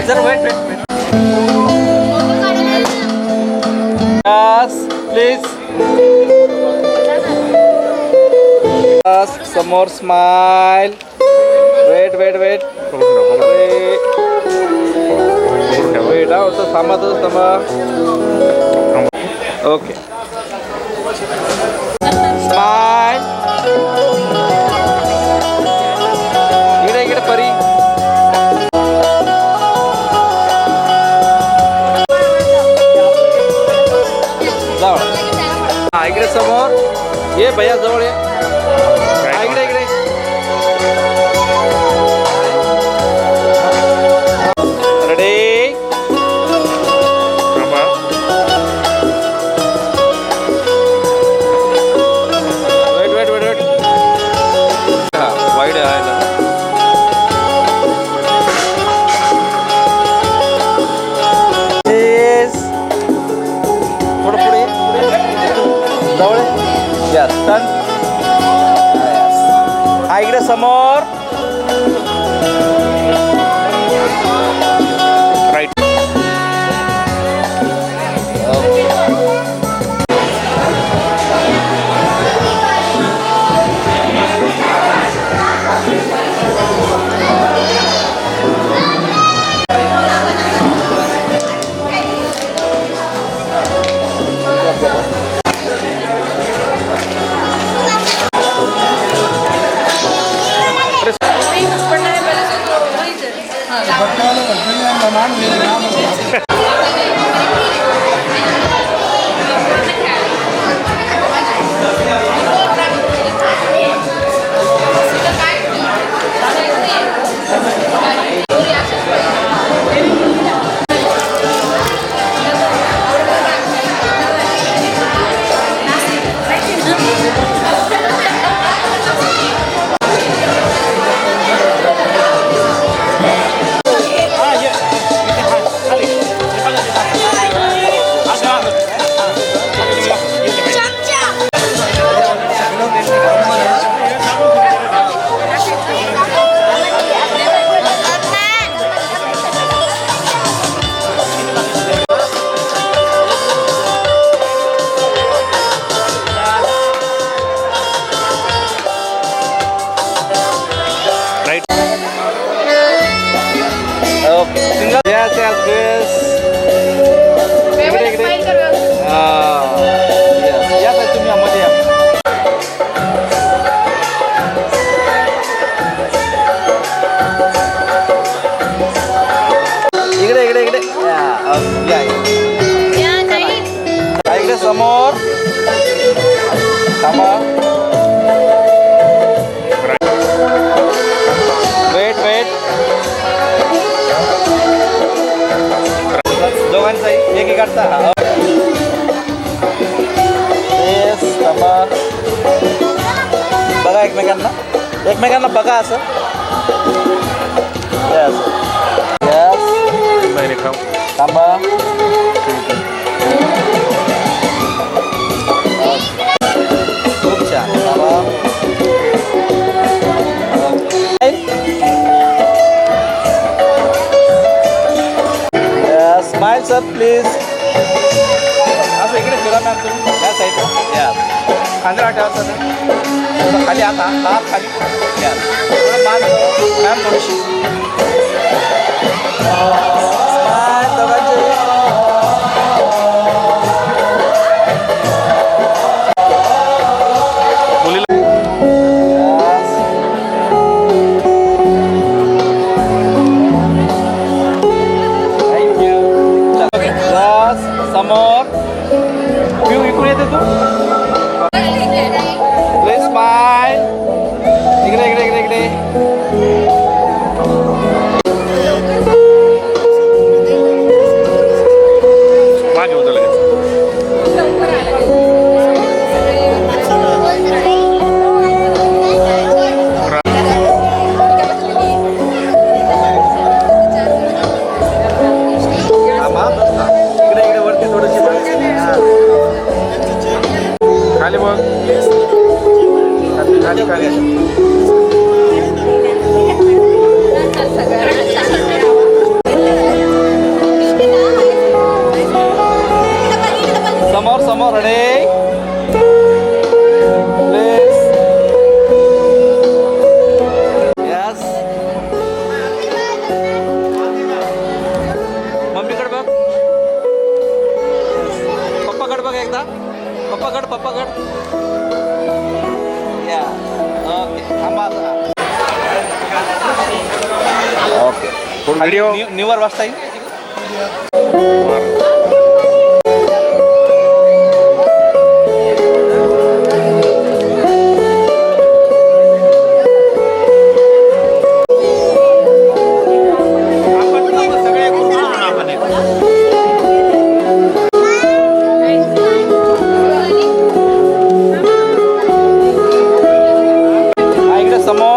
[SPEAKER 1] Sir wait. Yes please. Yes समोर, स्माइल. वेट. वेट होतं, थांबा. Okay, smile. इकडे परी. या जवळ या. हा, इकडे इकडे. Ready. Wait wait wait wait. हा वाईड आहे ना. थोडं पुढे जवळ यस टर्न. हा इकडे समोर. राईट. इकडे समोर थांबा. Wait wait. दोघांचा एक काढता. थांबा. बघा एकमेकांना एकमेकांना बघा असं. Yes yes. थांबा. खूप छान. थांबा. Smile sir please. असं इकडे फिरा मॅम तुम्ही या साईडला. यस. खांद्यावर ठेवा सर. खाली आता हात खाली. यस. थोडं मान मॅम थोडीशी. स्माइल दोघांचे. समोर पिऊ इकडे येते तू. Please smile. इकडे इकडे इकडे इकडे. मागे होतं लगेच. इकडे इकडे वरती थोडीशी खाली बघ. खाली खाली. समोर समोर. Ready please. यस. मम्मीकडे बघ. पप्पाकडे बघ एकदा. पप्पाकडे पप्पाकडे. या ओके. थांबा. ओके. व्हिडिओ न्यूवर वाजता येईल.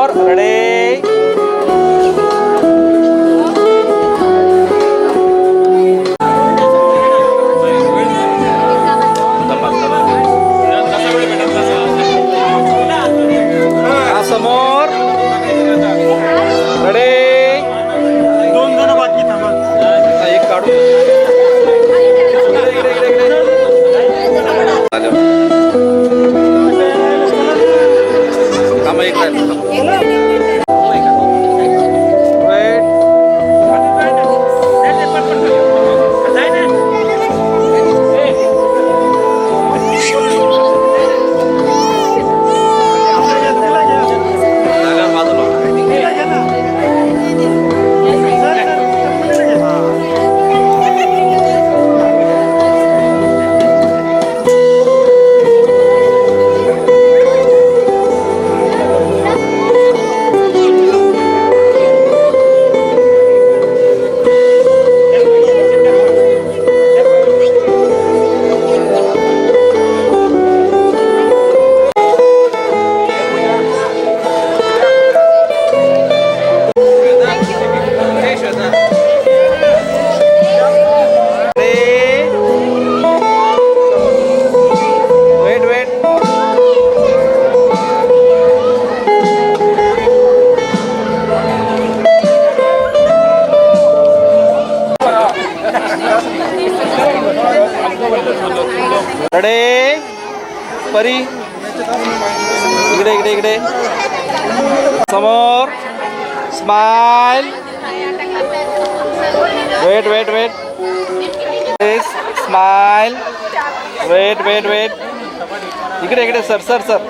[SPEAKER 1] समोर रेडी समोर रेडी 2 जण बाकी थांबा एक काढू थांबा एक रेडी परी इकडे इकडे इकडे समोर smile wait wait wait smile wait wait wait इकडे इकडे sir sir sir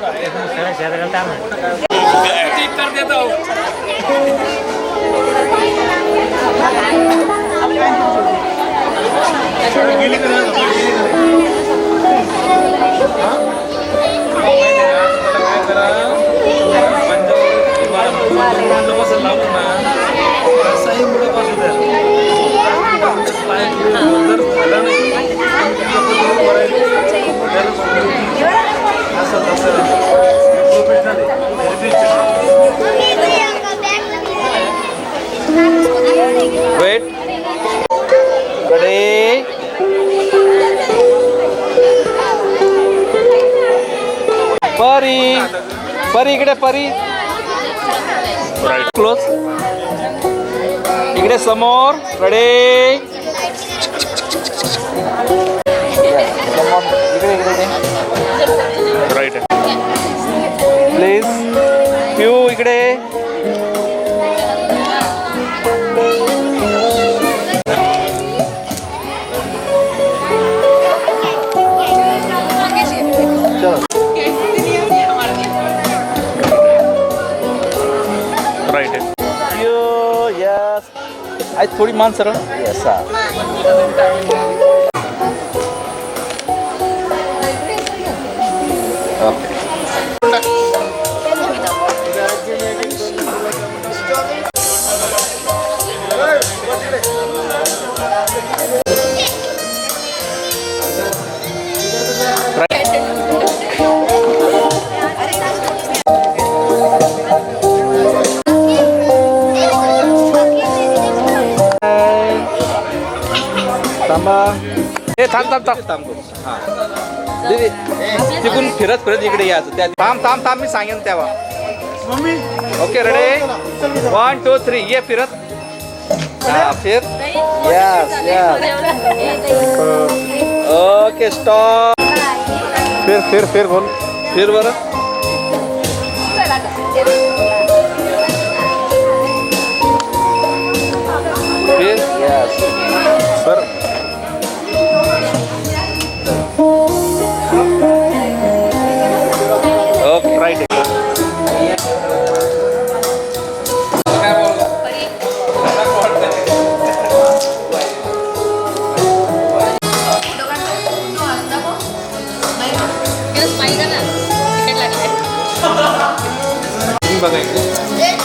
[SPEAKER 1] wait ready Pari Pari इकडे परी क्लोज इकडे समोर रेडी इकडे इकडे राईट प्लीज प्यू इकडे आज थोड़ी मान सर ऐसा थांब थांब थांब थांब हां दीदी तिकून फिरत फिरत इकडे यायचं त्या थांब थांब थांब मी सांगेन तेव्हा ओके रेडी 1 2 3 ये फिरत हां फिर यस यस ओके स्टॉप फिर फिर फिर बोल फिर बरं फिर यस सर ओके राइट बघायचं